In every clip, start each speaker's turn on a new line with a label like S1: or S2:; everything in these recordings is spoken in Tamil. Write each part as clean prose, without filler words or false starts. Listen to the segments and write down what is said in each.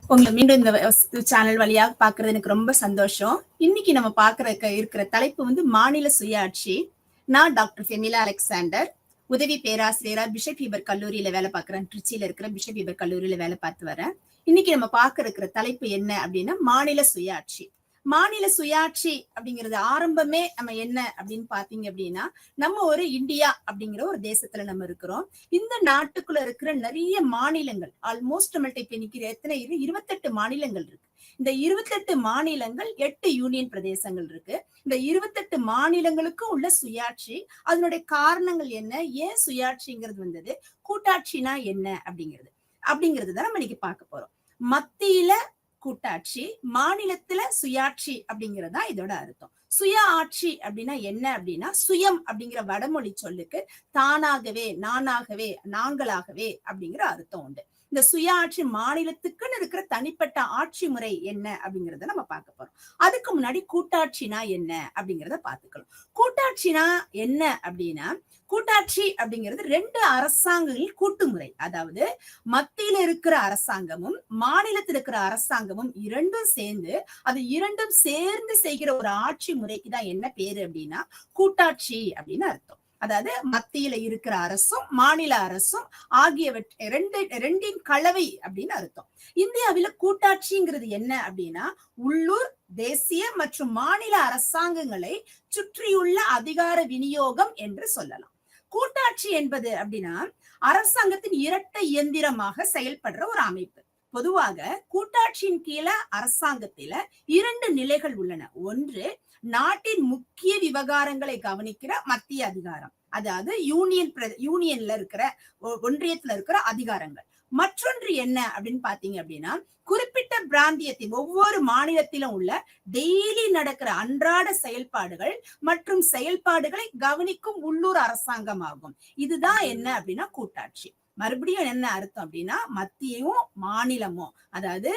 S1: உங்களை மீண்டும் இந்த சேனல் வழியாக பாக்குறது எனக்கு ரொம்ப சந்தோஷம். இன்னைக்கு நம்ம இருக்கிற தலைப்பு வந்து மாநில சுயாட்சி. நான் டாக்டர் ஃபெமிலா அலெக்சாண்டர், உதவி பேராசிரியரா பிஷப் ஹீபர் கல்லூரியில வேலை பார்க்கிறேன். திருச்சியில இருக்கிற பிஷப் ஹீபர் கல்லூரியில வேலை பார்த்து வரேன். இன்னைக்கு நம்ம இருக்கிற தலைப்பு என்ன அப்படின்னா மாநில சுயாட்சி. மாநில சுயாட்சி அப்படிங்கிறது ஆரம்பமே நம்ம என்ன அப்படின்னு பாத்தீங்க அப்படின்னா, நம்ம ஒரு இந்தியா அப்படிங்கிற ஒரு தேசத்துல நம்ம இருக்கிறோம். இந்த நாட்டுக்குள்ள இருக்கிற நிறைய மாநிலங்கள், ஆல்மோஸ்ட் நம்மள்ட்ட இப்ப இன்னைக்கு எத்தனை 28 மாநிலங்கள் இருக்கு. இந்த 28 மாநிலங்கள் 8 யூனியன் பிரதேசங்கள் இருக்கு. இந்த 28 மாநிலங்களுக்கும் உள்ள சுயாட்சி, அதனுடைய காரணங்கள் என்ன, ஏன் சுயாட்சிங்கிறது வந்தது, கூட்டாட்சினா என்ன அப்படிங்கிறது தான் நம்ம இன்னைக்கு பார்க்க போறோம். மத்தியில கூட்டாட்சி, மாநிலத்துல சுயாட்சி அப்படிங்கறதா இதோட அர்த்தம். சுய ஆட்சி அப்படின்னா என்ன அப்படின்னா, சுயம் அப்படிங்கிற வடமொழி சொல்லுக்கு தானாகவே, நானாகவே, நாங்களாகவே அப்படிங்கிற அர்த்தம் உண்டு. இந்த சுயாட்சி மாநிலத்துக்குன்னு இருக்கிற தனிப்பட்ட ஆட்சி முறை என்ன அப்படிங்கறத நம்ம பார்க்க போறோம். அதுக்கு முன்னாடி கூட்டாட்சினா என்ன அப்படிங்கறத பாத்துக்கலாம். கூட்டாட்சினா என்ன அப்படின்னா, கூட்டாட்சி அப்படிங்கிறது 2 அரசாங்கங்களின் கூட்டுமுறை. அதாவது மத்தியில இருக்கிற அரசாங்கமும் மாநிலத்தில் இருக்கிற அரசாங்கமும் இரண்டும் சேர்ந்து செய்கிற ஒரு ஆட்சி முறைக்கு தான் என்ன பேரு அப்படின்னா கூட்டாட்சி அப்படின்னு அர்த்தம். அதாவது மத்தியில இருக்கிற அரசும் மாநில அரசும் ஆகியவற்றை ரெண்டின் கலவை அப்படின்னு அர்த்தம். இந்தியாவில கூட்டாட்சிங்கிறது என்ன அப்படின்னா, உள்ளூர், தேசிய மற்றும் மாநில அரசாங்கங்களை சுற்றியுள்ள அதிகார விநியோகம் என்று சொல்லலாம். கூட்டாட்சி என்பது அப்படின்னா அரசாங்கத்தின் இரட்டை இயந்திரமாக செயல்படுற ஒரு அமைப்பு. பொதுவாக கூட்டாட்சியின் கீழே அரசாங்கத்தில 2 நிலைகள் உள்ளன. ஒன்று, நாட்டின் முக்கிய விவகாரங்களை கவனிக்கிற மத்திய அதிகாரம், அதாவது யூனியன்ல இருக்கிற ஒன்றியத்துல இருக்கிற அதிகாரங்கள். மற்றொன்று என்ன அப்படின்னு பாத்தீங்க அப்படின்னா, குறிப்பிட்ட பிராந்தியத்தின் ஒவ்வொரு மாநிலத்திலும் உள்ள டெய்லி நடக்கிற அன்றாட செயல்பாடுகள் மற்றும் செயல்பாடுகளை கவனிக்கும் உள்ளூர் அரசாங்கம் ஆகும். இதுதான் என்ன அப்படின்னா கூட்டாட்சி. மறுபடியும் என்ன அர்த்தம் அப்படின்னா, மத்தியும் மாநிலமும், அதாவது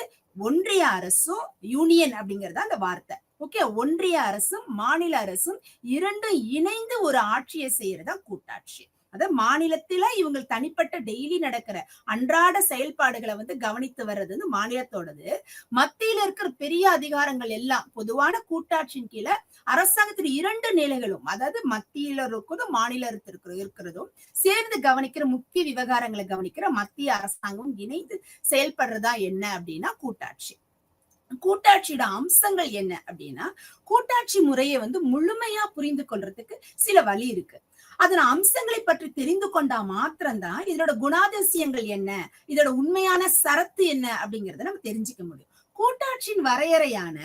S1: ஒன்றிய அரசும் யூனியன் அப்படிங்கறத அந்த வார்த்தை. ஓகே, ஒன்றிய அரசும் மாநில அரசும் இரண்டும் இணைந்து ஒரு ஆட்சியை செய்யறதா கூட்டாட்சி. அதாவது மாநிலத்தில இவங்க தனிப்பட்ட டெய்லி நடக்கிற அன்றாட செயல்பாடுகளை வந்து கவனித்து வர்றது வந்து மாநிலத்தோடது. மத்தியில இருக்கிற பெரிய அதிகாரங்கள் எல்லாம் பொதுவான கூட்டாட்சியின் கீழே அரசாங்கத்தின் 2 நிலைகளும், அதாவது மத்தியில இருக்கிறதும் மாநிலத்திற்கு இருக்கிறதும் சேர்ந்து கவனிக்கிற முக்கிய விவகாரங்களை கவனிக்கிற மத்திய அரசாங்கம் இணைந்து செயல்படுறதா என்ன அப்படின்னா கூட்டாட்சி. கூட்டாட்சியோட அம்சங்கள் என்ன அப்படின்னா, கூட்டாட்சி முறையை வந்து முழுமையா புரிந்து கொள்றதுக்கு சில வழி இருக்கு. அதன் அம்சங்களை பற்றி தெரிந்து கொண்டா மாத்திரம்தான் இதோட குணாதிசயங்கள் என்ன, இதோட உண்மையான சரத்து என்ன அப்படிங்கறத நம்ம தெரிஞ்சுக்க முடியும். கூட்டாட்சியின் வரையறையான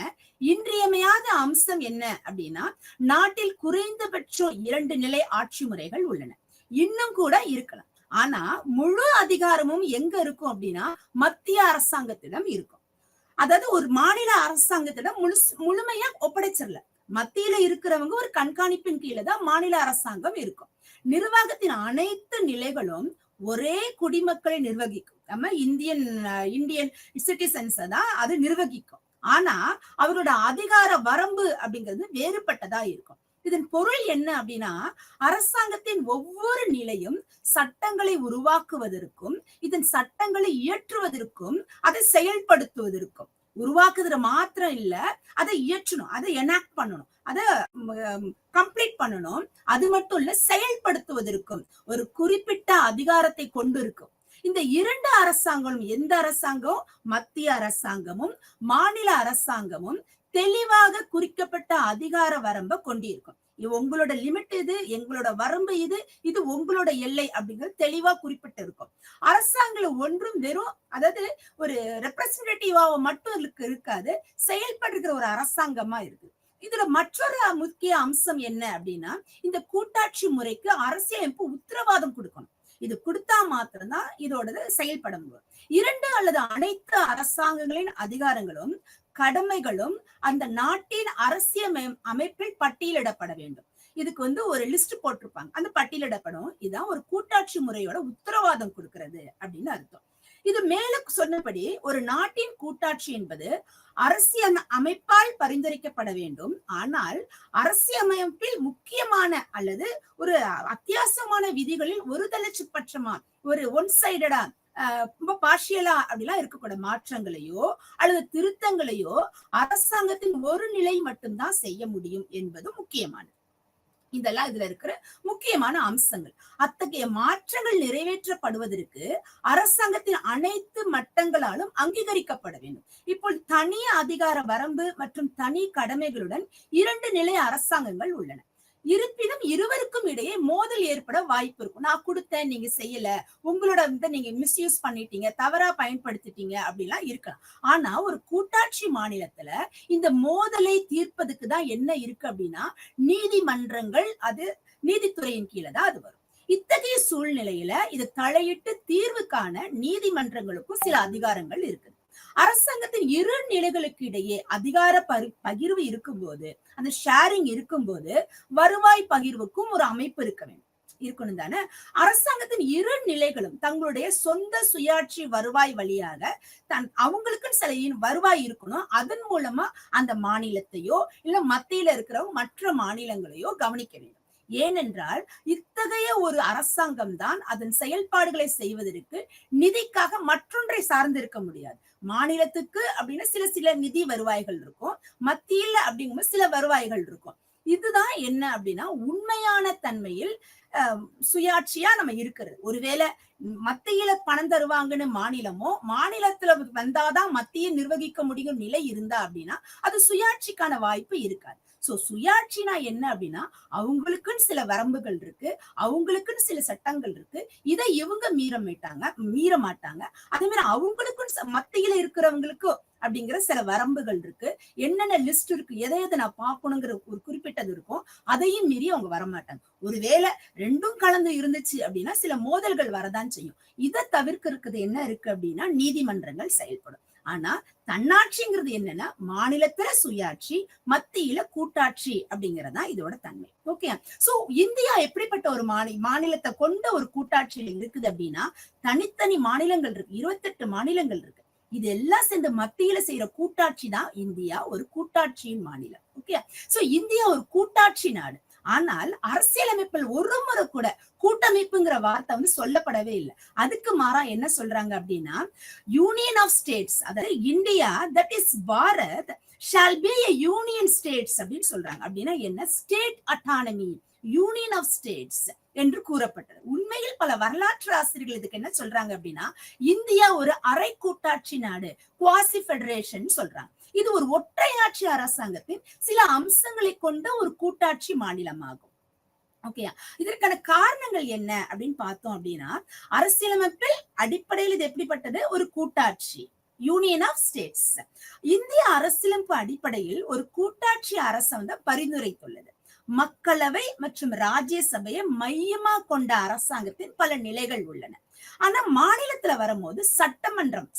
S1: இன்றியமையாத அம்சம் என்ன அப்படின்னா, நாட்டில் குறைந்தபட்சம் 2 நிலை ஆட்சி முறைகள் உள்ளன. இன்னும் கூட இருக்கலாம். ஆனா முழு அதிகாரமும் எங்க இருக்கும் அப்படின்னா மத்திய அரசாங்கத்திடம் இருக்கும். அதாவது ஒரு மாநில அரசாங்கத்திடம் முழுமையா ஒப்படைச்சிடல. மத்தியில இருக்கிறவங்க ஒரு கண்காணிப்பின் கீழே தான் மாநில அரசாங்கம் இருக்கும். நிர்வாகத்தின் அனைத்து நிலைகளும் ஒரே குடிமக்களை நிர்வகிக்கும். நம்ம இந்தியன் சிட்டிசன்ஸ் தான் அது நிர்வகிக்கும். ஆனா அவரோட அதிகார வரம்பு அப்படிங்கிறது வேறுபட்டதா இருக்கும். இதன் பொருள் என்ன அப்படின்னா, அரசாங்கத்தின் ஒவ்வொரு நிலையும் சட்டங்களை உருவாக்குவதற்கும் இதன் சட்டங்களை இயற்றுவதற்கும் அதை செயல்படுத்துவதற்கும், உருவாக்குறது மாத்திரம் இல்ல, அதை இயற்றணும், அதை எனாக்ட் பண்ணணும், அதை கம்ப்ளீட் பண்ணணும். அது மட்டும் இல்ல, செயல்படுத்துவதற்கும் ஒரு குறிப்பிட்ட அதிகாரத்தை கொண்டு இருக்கும். இந்த 2 அரசாங்கமும், எந்த அரசாங்கம், மத்திய அரசாங்கமும் மாநில அரசாங்கமும் தெளிவாக குறிக்கப்பட்ட அதிகார வரம்பை கொண்டிருக்கும். உங்களோட லிமிட் இது, எங்களோட வரம்பு இது உங்களோட எல்லை அப்படிங்கிறது தெளிவா குறிப்பிட்டு இருக்கும். அரசாங்கம் ஒன்றும் வெறும், அதாவது ஒரு ரெப்ரசன்டேட்டிவா மட்டும் இருக்காது, செயல்படுகிற ஒரு அரசாங்கமா இருக்கு. இதுல மற்றொரு முக்கிய அம்சம் என்ன அப்படின்னா, இந்த கூட்டாட்சி முறைக்கு அரசியலமைப்பு உத்தரவாதம் கொடுக்கணும். இது கொடுத்தா மாத்திரம்தான் இதோட செயல்பட முடியும். 2 அல்லது அனைத்து அரசாங்கங்களின் அதிகாரங்களும் கடமைகளும் அந்த நாட்டின் அரசியல் அமைப்பில் பட்டியலிடப்பட வேண்டும். இதுக்கு வந்து ஒரு லிஸ்ட் போட்டிருப்பாங்க, அந்த பட்டியலிடப்படும். இதுதான் ஒரு கூட்டாட்சி முறையோட உத்தரவாதம் கொடுக்கிறது அப்படின்னு அர்த்தம். இது மேல சொன்னபடி ஒரு நாட்டின் கூட்டாட்சி என்பது அரசியல் அமைப்பால் பரிந்துரைக்கப்பட வேண்டும். ஆனால் அரசியலமைப்பில் முக்கியமான அல்லது ஒரு அத்தியாவசியமான விதிகளில் ஒரு தலைச்சுப்பட்சமா, ஒரு ஒன் சைடடா ரொம்ப பார்ஷியலா அப்படிலாம் இருக்கக்கூடாது. மாற்றங்களையோ அல்லது திருத்தங்களையோ அரசாங்கத்தின் ஒரு நிலை மட்டும்தான் செய்ய முடியும் என்பது முக்கியமானது. இதெல்லாம் இதுல இருக்கிற முக்கியமான அம்சங்கள். அத்தகைய மாற்றங்கள் நிறைவேற்றப்படுவதற்கு அரசாங்கத்தின் அனைத்து மட்டங்களாலும் அங்கீகரிக்கப்பட வேண்டும். இப்போ தனி அதிகார வரம்பு மற்றும் தனி கடமைகளுடன் 2 நிலை அரசாங்கங்கள் உள்ளன. இருப்பினும் இருவருக்கும் இடையே மோதல் ஏற்பட வாய்ப்பு இருக்கும். நான் கொடுத்தேன், நீங்க செய்யல, உங்களோட நீங்க மிஸ்யூஸ் பண்ணிட்டீங்க, தவறா பயன்படுத்திட்டீங்க அப்படிலாம் இருக்கலாம். ஆனா ஒரு கூட்டாட்சி மாநிலத்துல இந்த மோதலை தீர்ப்பதுக்கு தான் என்ன இருக்கு அப்படின்னா நீதிமன்றங்கள், அது நீதித்துறையின் கீழே தான் அது வரும். இத்தகைய சூழ்நிலையில இது தலையிட்டு தீர்வு காண நீதிமன்றங்களுக்கும் சில அதிகாரங்கள் இருக்குது. அரசாங்கத்தின் 2 நிலைகளுக்கு இடையே அதிகார பகிர்வு இருக்கும்போது, அந்த ஷேரிங் இருக்கும்போது வருவாய் பகிர்வுக்கும் ஒரு அமைப்பு இருக்க வேண்டும், இருக்கணும் தானே. அரசாங்கத்தின் 2 நிலைகளும் தங்களுடைய சொந்த சுயாட்சி வருவாய் வழியாக அவங்களுக்குன்னு சில வருவாய் இருக்கணும். அதன் மூலமா அந்த மாநிலத்தையோ இல்ல மத்தியில இருக்கிற மற்ற மாநிலங்களையோ கவனிக்க வேண்டும். ஏனென்றால் இத்தகைய ஒரு அரசாங்கம் தான் அதன் செயல்பாடுகளை செய்வதற்கு நிதிக்காக மற்றொன்றை சார்ந்திருக்க முடியாது. மாநிலத்துக்கு அப்படின்னு சில நிதி வருவாய்கள் இருக்கும், மத்தியில அப்படிங்கும்போது சில வருவாய்கள் இருக்கும். இதுதான் என்ன அப்படின்னா உண்மையான தன்மையில் சுயாட்சியா நம்ம இருக்கிறது. ஒருவேளை மத்தியில பணம் தருவாங்கன்னு மாநிலமோ, மாநிலத்துல வந்தாதான் மத்திய நிர்வகிக்க முடியும் நிலை இருந்தா அப்படின்னா அது சுயாட்சிக்கான வாய்ப்பு இருக்காது. சோ சுயாட்சினா என்ன அப்படின்னா அவங்களுக்குன்னு சில வரம்புகள் இருக்கு, அவங்களுக்குன்னு சில சட்டங்கள் இருக்கு. இதை இவங்க மீற மாட்டாங்க. அதே மாதிரி அவங்களுக்கும் மத்தியில இருக்கிறவங்களுக்கு அப்படிங்கிற சில வரம்புகள் இருக்கு. என்னென்ன லிஸ்ட் இருக்கு, எதை நான் பார்க்கணுங்கிற ஒரு குறிப்பிட்டது இருக்கும். அதையும் மீறி அவங்க வரமாட்டாங்க. ஒருவேளை 2ம் கலந்து இருந்துச்சு அப்படின்னா சில மோதல்கள் வரதான் செய்யும். இதை தவிர்க்கிறது என்ன இருக்கு அப்படின்னா நீதிமன்றங்கள் செயல்படும். ஆனா தன்னாட்சிங்கிறது என்னன்னா மாநிலத்துல சுயாட்சி, மத்தியில கூட்டாட்சி அப்படிங்கறதா இதோட தன்மை. ஓகே. சோ இந்தியா எப்படிப்பட்ட ஒரு மாநிலத்தை கொண்ட ஒரு கூட்டாட்சியில் இருக்குது அப்படின்னா தனித்தனி மாநிலங்கள் இருக்கு, 28 மாநிலங்கள் இருக்கு. இது எல்லாம் சேர்ந்து மத்தியில செய்யற கூட்டாட்சி தான் இந்தியா ஒரு கூட்டாட்சியின் மாநிலம். ஓகே. சோ இந்தியா ஒரு கூட்டாட்சி நாடு. ஆனால் அரசியலமைப்பில் ஒரு முறை கூட கூட்டமைப்புங்கிற வார்த்தை சொல்லப்படவே இல்லை. அதுக்கு மாறா என்ன சொல்றாங்க அப்படின்னா யூனியன் ஆஃப் ஸ்டேட்ஸ், அதாவது India that is Bharat shall be a union states அப்படின்னு சொல்றாங்க. அப்படின்னா என்ன, state autonomy, union of states என்று கூறப்பட்டது. உண்மையில் பல வரலாற்று ஆசிரியர்கள் இதுக்கு என்ன சொல்றாங்க அப்படின்னா இந்தியா ஒரு அரை கூட்டாட்சி நாடு, குவாசி பெடரேஷன் சொல்றாங்க. இது ஒரு ஒற்றையாட்சி அரசாங்கத்தின் சில அம்சங்களை கொண்ட ஒரு கூட்டாட்சி மாநிலமாகும். ஓகேயா. இதற்கான காரணங்கள் என்ன அப்படின்னு பார்த்தோம் அப்படின்னா அரசியலமைப்பில் அடிப்படையில் இது எப்படிப்பட்டது, ஒரு கூட்டாட்சி, யூனியன் ஆஃப் ஸ்டேட்ஸ். இந்திய அரசியலமைப்பு அடிப்படையில் ஒரு கூட்டாட்சி அரசு பரிந்துரைத்துள்ளது. மக்களவை மற்றும் ராஜ்யசபையை மையமா கொண்ட அரசாங்கத்தின் பல நிலைகள் உள்ளன. ஆனா மாநிலத்துல வரும்போது சட்டமன்றம்,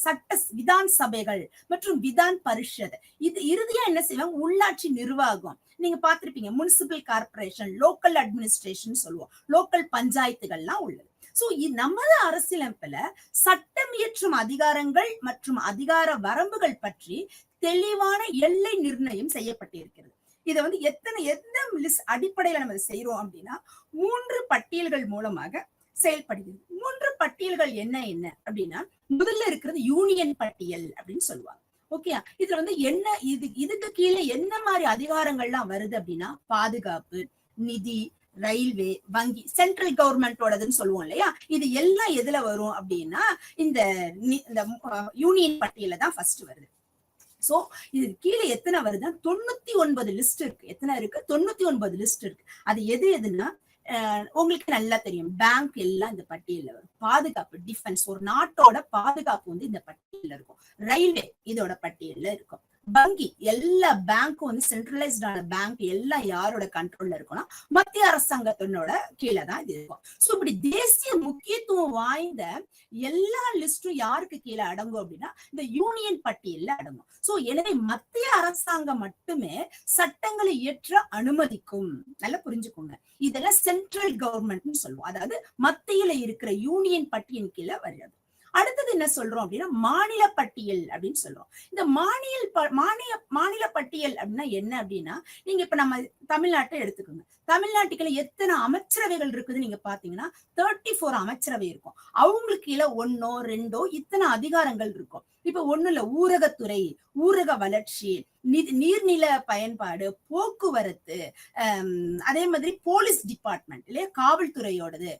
S1: விதான் சபைகள் மற்றும் விதான் பரிஷத், இது இறுதியா என்ன செய்வாங்க, உள்ளாட்சி நிர்வாகம். நீங்க பாத்திருப்பீங்க முனிசிபல் கார்பரேஷன், லோக்கல் அட்மினிஸ்ட்ரேஷன் சொல்லுவோம், லோக்கல் பஞ்சாயத்துகள்லாம் உள்ளது. சோ நமது அரசியலமைப்புல சட்டம் இயற்றும் அதிகாரங்கள் மற்றும் அதிகார வரம்புகள் பற்றி தெளிவான எல்லை நிர்ணயம் செய்யப்பட்டிருக்கிறது. இதை எந்த லிஸ்ட் அடிப்படையில நம்ம செய்யறோம் அப்படின்னா 3 பட்டியல்கள் மூலமாக செயல்படுகிறது. 3 பட்டியல்கள் என்ன அப்படின்னா முதல்ல இருக்கிறது யூனியன் பட்டியல் அப்படின்னு சொல்லுவாங்க. ஓகே. இதுல என்ன இதுக்கு கீழே என்ன மாதிரி அதிகாரங்கள்லாம் வருது அப்படின்னா பாதுகாப்பு, நிதி, ரயில்வே, வங்கி, சென்ட்ரல் கவர்மெண்டோடதுன்னு சொல்லுவோம் இல்லையா. இது எல்லாம் எதுல வரும் அப்படின்னா இந்த யூனியன் பட்டியல தான் ஃபர்ஸ்ட் வருது. சோ இது கீழே எத்தனை வருதுன்னா 99 லிஸ்ட் இருக்கு. எத்தனை இருக்கு, 99 லிஸ்ட் இருக்கு. அது எதுன்னா உங்களுக்கு நல்லா தெரியும், பேங்க் எல்லாம் இந்த பட்டியல்ல வரும். பாதுகாப்பு, டிஃபென்ஸ், ஒரு நாட்டோட பாதுகாப்பு இந்த பட்டியல்ல இருக்கும். ரயில்வே இதோட பட்டியல்ல இருக்கும். வங்கி, எல்லா பேங்க்கும் சென்ட்ரலைஸ்டான பேங்க் எல்லாம் யாரோட கண்ட்ரோல்ல இருக்கும்னா மத்திய அரசாங்கத்தினோட கீழே தான் இது இருக்கும். சோ இப்படி தேசிய முக்கியத்துவம் வாய்ந்த எல்லா லிஸ்டும் யாருக்கு கீழே அடங்கும் அப்படின்னா இந்த யூனியன் பட்டியல்ல அடங்கும். சோ எனவே மத்திய அரசாங்கம் மட்டுமே சட்டங்களை இயற்ற அனுமதிக்கும். நல்லா புரிஞ்சுக்கோங்க, இதெல்லாம் சென்ட்ரல் கவர்மெண்ட் சொல்லுவோம். அதாவது மத்தியில இருக்கிற யூனியன் பட்டியல் கீழே வருது. அடுத்தது என்ன சொல்றோம் அப்படின்னா மாநில பட்டியல் அப்படின்னு சொல்றோம். இந்த மாநில பட்டியல் அப்படின்னா என்ன அப்படின்னா, நீங்க இப்ப நம்ம தமிழ்நாட்டை எடுத்துக்கோங்க. தமிழ்நாட்டுக்குள்ள எத்தனை அமைச்சரவைகள் இருக்குதுன்னு நீங்க பாத்தீங்கன்னா 34 அமைச்சரவை இருக்கும். அவங்களுக்கு கீழே 1ஓ 2ஓ இத்தனை அதிகாரங்கள் இருக்கும். இப்ப ஒண்ணு இல்ல, ஊரகத்துறை, ஊரக வளர்ச்சி, நீர்நில பயன்பாடு, போக்குவரத்து, அதே மாதிரி போலீஸ் டிபார்ட்மெண்ட் இல்லையா, காவல்துறையோடது,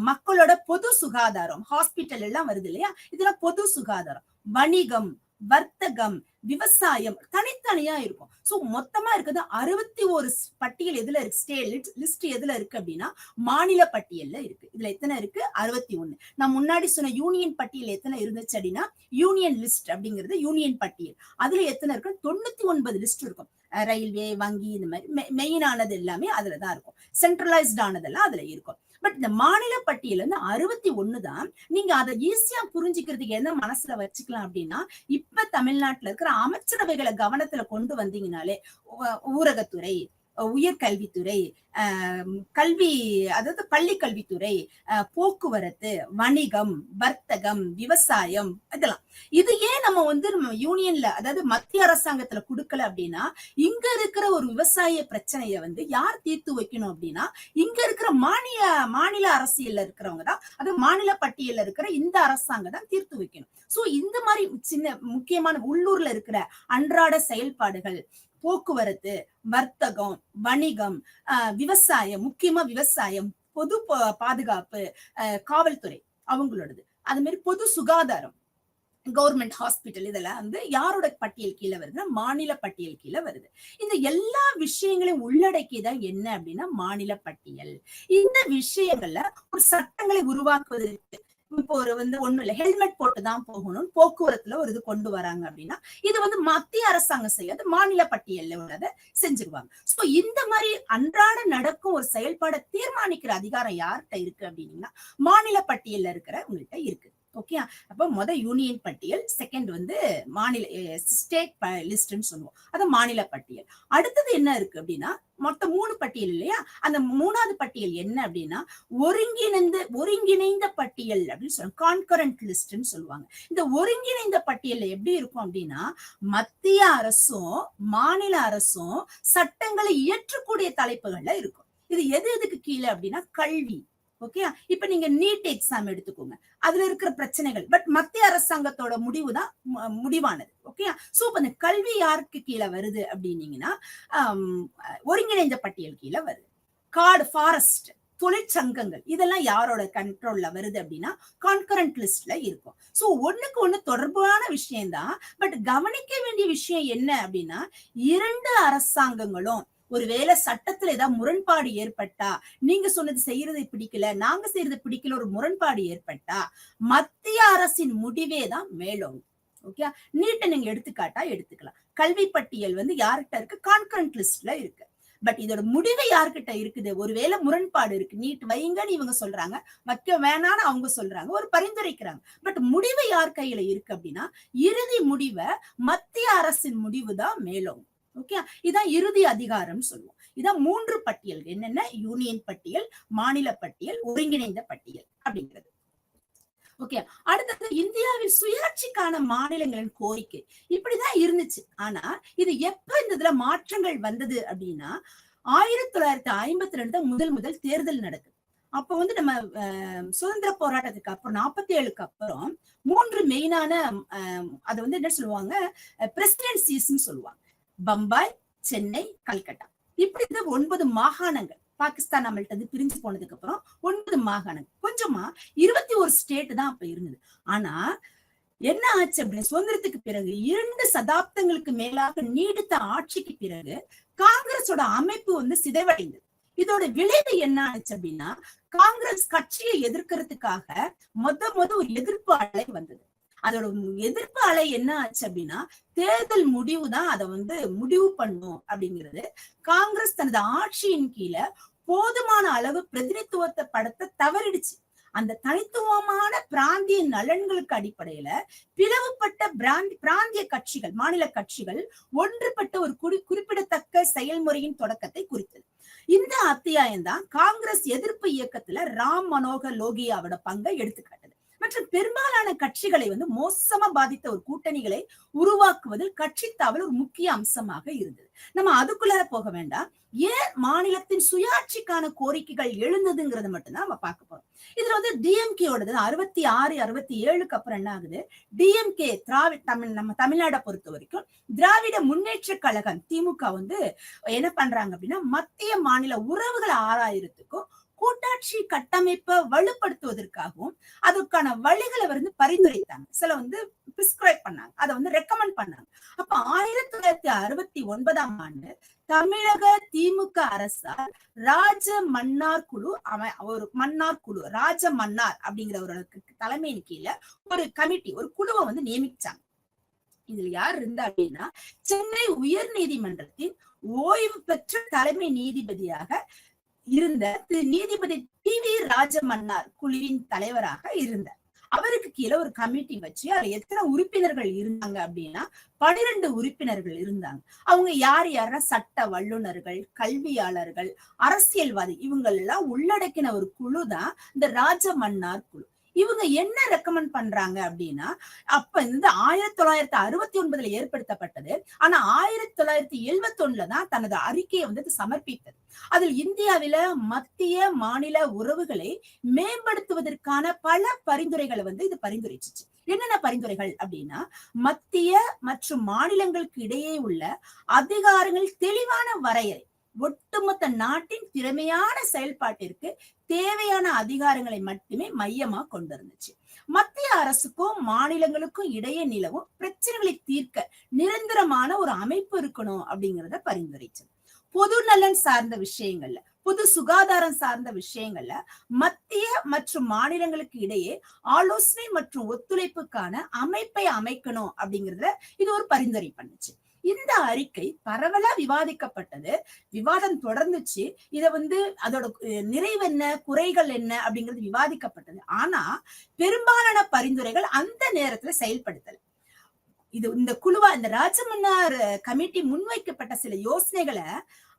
S1: மக்களோட பொது சுகாதாரம், ஹாஸ்பிட்டல் எல்லாம் வருது இல்லையா, இதெல்லாம் பொது சுகாதாரம், வணிகம், வர்த்தகம், விவசாயம் தனித்தனியா இருக்கும். சோ மொத்தமா இருக்குது 61 பட்டியல். எதுல இருக்கு லிஸ்ட் எதுல இருக்கு அப்படின்னா மாநில பட்டியல்ல இருக்கு. இதுல எத்தனை இருக்கு? 61. நான் முன்னாடி சொன்ன யூனியன் பட்டியல் எத்தனை இருந்துச்சு அப்படின்னா யூனியன் லிஸ்ட் அப்படிங்கிறது யூனியன் பட்டியல். அதுல எத்தனை இருக்கு? 99 லிஸ்ட் இருக்கும். ரயில்வே, வங்கி, இந்த மாதிரி மெயினானது எல்லாமே அதுலதான் இருக்கும். சென்ட்ரலைஸ்ட் ஆனதெல்லாம் அதுல இருக்கும். பட் இந்த மாநில பட்டியல் வந்து 61 தான். நீங்க அதை ஈஸியா புரிஞ்சுக்கிறதுக்கு என்ன மனசுல வச்சுக்கலாம் அப்படின்னா, இப்ப தமிழ்நாட்டுல இருக்கிற அமைச்சரவைகளை கவனத்துல கொண்டு வந்தீங்கனாலே, ஊரகத்துறை, உயர்கல்வித்துறை, கல்வி, அதாவது பள்ளி கல்வித்துறை, போக்குவரத்து, வணிகம், வர்த்தகம், விவசாயம், இதெல்லாம் இது ஏன் நம்ம வந்து நம்ம யூனியன்ல, அதாவது மத்திய அரசாங்கத்துல கொடுக்கல அப்படின்னா, இங்க இருக்கிற ஒரு விவசாய பிரச்சனைய வந்து யார் தீர்த்து வைக்கணும் அப்படின்னா இங்க இருக்கிற மாநில அரசியல்ல இருக்கிறவங்க தான், அது மாநில பட்டியல்ல இருக்கிற இந்த அரசாங்கம் தான் தீர்த்து வைக்கணும். சோ இந்த மாதிரி சின்ன முக்கியமான உள்ளூர்ல இருக்கிற அன்றாட செயல்பாடுகள், போக்குவரத்து, வர்த்தகம், வணிகம், விவசாயம், முக்கியமா விவசாயம், பொது பாதுகாப்பு, காவல்துறை அவங்களோடது, அது மாதிரி பொது சுகாதாரம், கவர்மெண்ட் ஹாஸ்பிட்டல், இதெல்லாம் வந்து யாரோட பட்டியல் கீழே வருதுன்னா மாநில பட்டியல் கீழே வருது. இந்த எல்லா விஷயங்களையும் உள்ளடக்கிதான் என்ன அப்படின்னா மாநில பட்டியல். இந்த விஷயங்கள்ல ஒரு சட்டங்களை உருவாக்குவதற்கு இப்போ ஒரு வந்து ஒண்ணும் இல்ல, ஹெல்மெட் போட்டுதான் போகணும், போக்குவரத்துல ஒரு இது கொண்டு வராங்க அப்படின்னா இது வந்து மத்திய அரசாங்கம் செய்யாது, மாநில பட்டியல்ல உள்ளதை செஞ்சிருவாங்க. சோ இந்த மாதிரி அன்றாட நடக்கும் ஒரு செயல்பாடை தீர்மானிக்கிற அதிகாரம் யார்கிட்ட இருக்கு அப்படின்னீங்கன்னா மாநில பட்டியல்ல இருக்கிற உங்கள்கிட்ட இருக்கு. ஓகே, அப்ப யூனியன் பட்டியல், செகண்ட் வந்து மாநில ஸ்டேட் லிஸ்ட்னு சொல்லுவோம், அது மாநில பட்டியல். அடுத்தது என்ன இருக்கு அப்படின்னா மொத்தம் 3 பட்டியல் இல்லையா, அந்த 3வது பட்டியல் என்ன அப்படின்னா ஒருங்கிணைந்த பட்டியல் அப்படின்னு சொல்லுவாங்க, கான்கரண்ட் லிஸ்ட்னு சொல்லுவாங்க. இந்த ஒருங்கிணைந்த பட்டியல் எப்படி இருக்கும் அப்படின்னா மத்திய அரசும் மாநில அரசும் சட்டங்களை இயற்றக்கூடிய தலைப்புகள்ல இருக்கும். இது எதுக்கு கீழே அப்படின்னா கல்வி. ஓகே, இப்ப நீங்க நீட் எக்ஸாம் எடுத்துக்கோங்க, அதுல இருக்கிற பிரச்சனைகள், பட் மத்திய அரசாங்கத்தோட முடிவுதான் முடிவானது. ஓகே, சோ இந்த கல்வி யாருக்கு கீழே வருது அப்படின்னீங்கன்னா ஒருங்கிணைந்த பட்டியல் கீழே வருது. காடு, ஃபாரஸ்ட், தொழிற்சங்கங்கள், இதெல்லாம் யாரோட கண்ட்ரோல்ல வருது அப்படின்னா கான்கரண்ட் லிஸ்ட்ல இருக்கும். சோ ஒண்ணுக்கு ஒண்ணு தொடர்பான விஷயம்தான். பட் கவனிக்க வேண்டிய விஷயம் என்ன அப்படின்னா 2 அரசாங்கங்களும் ஒருவேளை சட்டத்துல ஏதாவது முரண்பாடு ஏற்பட்டா, நீங்க சொன்னது செய்யறது பிடிக்கல, நாங்க செய்யறது பிடிக்கல, ஒரு முரண்பாடு ஏற்பட்டா மத்திய அரசின் முடிவே தான் மேலும். ஓகே, நீட்டை நீங்க எடுத்துக்காட்டா எடுத்துக்கலாம். கல்வி பட்டியல் வந்து யார்கிட்ட இருக்கு? கான்கரண்ட் லிஸ்ட்ல இருக்கு. பட் இதோட முடிவு யார்கிட்ட இருக்குது? ஒருவேளை முரண்பாடு இருக்கு, நீட் வைங்கன்னு இவங்க சொல்றாங்க, வைக்க வேணான்னு அவங்க சொல்றாங்க, ஒரு பரிந்துரைக்கிறாங்க. பட் முடிவு யார் கையில இருக்கு அப்படின்னா இறுதி முடிவை மத்திய அரசின் முடிவு தான் மேலும். ஓகே, இதான் இறுதி அதிகாரம் சொல்லுவோம். இதான் 3 பட்டியல். என்னென்ன? யூனியன் பட்டியல், மாநில பட்டியல், ஒருங்கிணைந்த பட்டியல் அப்படிங்கிறது. ஓகே, அடுத்தது இந்தியாவில் சுயாட்சிக்கான மாநிலங்களின் கோரிக்கை இப்படிதான் இருந்துச்சு. ஆனா இது எப்ப இந்த இதுல மாற்றங்கள் வந்தது அப்படின்னா 1952 முதல் தேர்தல் நடக்குது. அப்ப வந்து நம்ம சுதந்திர போராட்டத்துக்கு அப்புறம் 47க்கு அப்புறம் 3 மெயினான அது வந்து என்ன சொல்லுவாங்க, பிரசிடென்சிஸ்ன்னு சொல்லுவாங்க. பம்பாய், சென்னை, கல்கட்டா, இப்படி 9 மாகாணங்கள். பாகிஸ்தான் நம்மள்ட்ட பிரிஞ்சு போனதுக்கு அப்புறம் 9 மாகாணங்கள், கொஞ்சமா 21 ஸ்டேட் தான் அப்ப இருந்தது. ஆனா என்ன ஆச்சு அப்படின்னு சுதந்திரத்துக்கு பிறகு 2 சதாப்தங்களுக்கு மேலாக நீடித்த ஆட்சிக்கு பிறகு காங்கிரஸோட அமைப்பு வந்து சிதைவடைந்தது. இதோட விளைவு என்ன ஆச்சு அப்படின்னா காங்கிரஸ் கட்சியை எதிர்க்கிறதுக்காக ஒரு எதிர்ப்பு அலை வந்தது. அதோட எதிர்ப்பு அலை என்ன ஆச்சு அப்படின்னா தேர்தல் முடிவு தான் அதை வந்து முடிவு பண்ணும் அப்படிங்கிறது. காங்கிரஸ் தனது ஆட்சியின் கீழே போதுமான அளவு பிரதிநிதித்துவத்தை படுத்த தவறிடுச்சு. அந்த தனித்துவமான பிராந்திய நலன்களுக்கு அடிப்படையில பிளவுபட்ட பிராந்திய கட்சிகள், மாநில கட்சிகள் ஒன்றுபட்ட ஒரு குறிப்பிடத்தக்க செயல்முறையின் தொடக்கத்தை குறித்தது. இந்த அத்தியாயம் தான் காங்கிரஸ் எதிர்ப்பு இயக்கத்துல ராம் மனோகர் லோகியாவோட பங்கை எடுத்துக்காட்டுது. மற்றும் பெரும்பாலான கட்சிகளை வந்து மோசமா பாதித்த ஒரு கூட்டணிகளை உருவாக்குவதில் கட்சி தாவல் ஒரு முக்கிய அம்சமாக இருந்தது. நம்ம அதுக்குள்ளார போக வேண்டாம். ஏன் மாநிலத்தின் சுயாட்சிக்கான கோரிக்கைகள் எழுந்ததுங்கிறத மட்டும்தான் நம்ம பார்க்க போறோம். இதுல வந்து டிஎம்கேயோடது 66, 67க்கு அப்புறம் என்ன ஆகுது, டிஎம்கே நம்ம தமிழ்நாடை பொறுத்த வரைக்கும் திராவிட முன்னேற்ற கழகம் திமுக வந்து என்ன பண்றாங்க அப்படின்னா, மத்திய மாநில உறவுகளை ஆராயறதுக்கும் கூட்டாட்சி கட்டமைப்பை வலுப்படுத்துவதற்காகவும் அதுக்கான வழிகளை வந்து பரிந்துரைத்தாங்க. சில வந்து பிரிஸ்கிரைப் பண்ணாங்க, அதை வந்து ரெக்கமெண்ட் பண்ணாங்க. அப்ப 1969ஆம் ஆண்டு தமிழக திமுக அரசால் ராஜ மன்னார் குழு ஒரு மன்னார் குழு, ராஜ மன்னார் அப்படிங்கிற ஒரு தலைமையின் கீழே ஒரு கமிட்டி, ஒரு குழுவை வந்து நியமிச்சாங்க. இதுல யார் இருந்தா அப்படின்னா, சென்னை உயர் நீதிமன்றத்தின் ஓய்வு பெற்ற தலைமை நீதிபதியாக இருந்த நீதிபதி டி வி ராஜமன்னார் குழுவின் தலைவராக இருந்தார். அவருக்கு கீழே ஒரு கமிட்டி வச்சு அதுல எத்தனை உறுப்பினர்கள் இருந்தாங்க அப்படின்னா 12 உறுப்பினர்கள் இருந்தாங்க. அவங்க யார் யாரா சட்ட வல்லுநர்கள், கல்வியாளர்கள், அரசியல்வாதி, இவங்க எல்லாம் உள்ளடக்கின ஒரு குழு தான் இந்த ராஜமன்னார் குழு. இவங்க என்ன ரெக்கமெண்ட் பண்றாங்க அப்படின்னா, அப்ப இந்த 1969ல ஏற்படுத்தப்பட்டது. ஆனா 1971ல தான் தனது அறிக்கையை வந்து சமர்ப்பித்தது. அதில் இந்தியாவில மத்திய மாநில உறவுகளை மேம்படுத்துவதற்கான பல பரிந்துரைகளை வந்து இது பரிந்துரைச்சிச்சு. என்னென்ன பரிந்துரைகள் அப்படின்னா, மத்திய மற்றும் மாநிலங்களுக்கு இடையே உள்ள அதிகாரங்கள் தெளிவான வரையறை, ஒட்டுமொத்த நாட்டின் திறமையான செயல்பாட்டிற்கு தேவையான அதிகாரங்களை மட்டுமே மையமா கொண்டிருந்துச்சு. மத்திய அரசுக்கும் மாநிலங்களுக்கும் இடையே நிலவும் பிரச்சனைகளை தீர்க்க நிரந்தரமான ஒரு அமைப்பு இருக்கணும் அப்படிங்கிறத பரிந்துரைச்சது. பொது நலன் சார்ந்த விஷயங்கள்ல, பொது சுகாதாரம் சார்ந்த விஷயங்கள்ல மத்திய மற்றும் மாநிலங்களுக்கு இடையே ஆலோசனை மற்றும் ஒத்துழைப்புக்கான அமைப்பை அமைக்கணும் அப்படிங்கறத இது ஒரு பரிந்துரை பண்ணுச்சு. இந்த அறிக்கை பரவலா விவாதிக்கப்பட்டது, விவாதம் தொடர்ந்துச்சு. இத வந்து அதோட நிறைவு என்ன, குறைகள் என்ன அப்படிங்கிறது விவாதிக்கப்பட்டது. ஆனா பெரும்பாலான பரிந்துரைகள் அந்த நேரத்துல செயல்படுத்தல. இது இந்த குழுவா இந்த ராஜமன்னார் கமிட்டி முன்வைக்கப்பட்ட சில யோசனைகளை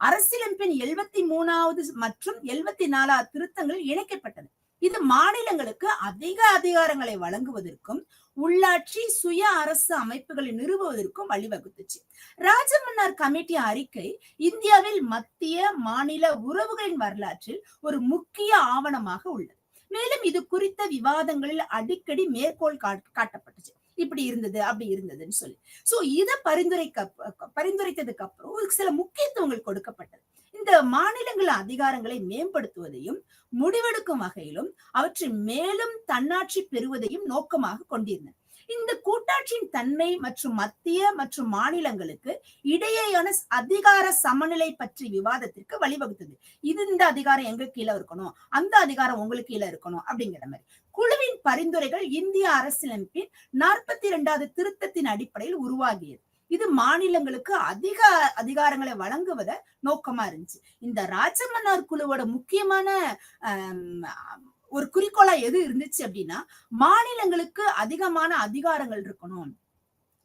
S1: அரசியலமைப்பின் 73வது மற்றும் 74வது திருத்தங்கள் இணைக்கப்பட்டது. இது மாநிலங்களுக்கு அதிக அதிகாரங்களை வழங்குவதற்கும் உள்ளாட்சி சுய அரசு அமைப்புகளை நிறுவுவதற்கும் வழிவகுத்துச்சு. ராஜமன்னார் கமிட்டி அறிக்கை இந்தியாவில் மத்திய மாநில உறவுகளின் வரலாற்றில் ஒரு முக்கிய ஆவணமாக உள்ளது. மேலும் இது குறித்த விவாதங்களில் அடிக்கடி மேற்கோள் காட்டப்பட்டுச்சு. இப்படி இருந்தது, அப்படி இருந்ததுன்னு சொல்லி. சோ இத பரிந்துரைத்ததுக்கு அப்புறம் சில முக்கியத்துவங்கள் கொடுக்கப்பட்டது. இந்த மாநிலங்கள அதிகாரங்களை மேம்படுத்துவதையும் முடிவெடுக்கும் வகையிலும் அவற்றை மேலும் தன்னாட்சி பெறுவதையும் நோக்கமாக கொண்டிருந்தன. இந்த கூட்டாட்சியின் தன்மை மற்றும் மத்திய மற்றும் மாநிலங்களுக்கு இடையேயான அதிகார சமநிலை பற்றி விவாதத்திற்கு வழிவகுத்தது. இந்த அதிகாரம் எங்க கீழே இருக்கணும், அந்த அதிகாரம் உங்களுக்கு கீழே இருக்கணும் அப்படிங்கிற மாதிரி. குழுவின் பரிந்துரைகள் இந்திய அரசியலமைப்பின் 42வது திருத்தத்தின் அடிப்படையில் உருவாகியது. இது மாநிலங்களுக்கு அதிக அதிகாரங்களை வழங்குவத நோக்கமா இருந்துச்சு. இந்த ராஜமன்னார் குழுவோட முக்கியமான ஒரு குறிக்கோளா எது இருந்துச்சு அப்படின்னா, மாநிலங்களுக்கு அதிகமான அதிகாரங்கள் இருக்கணும்.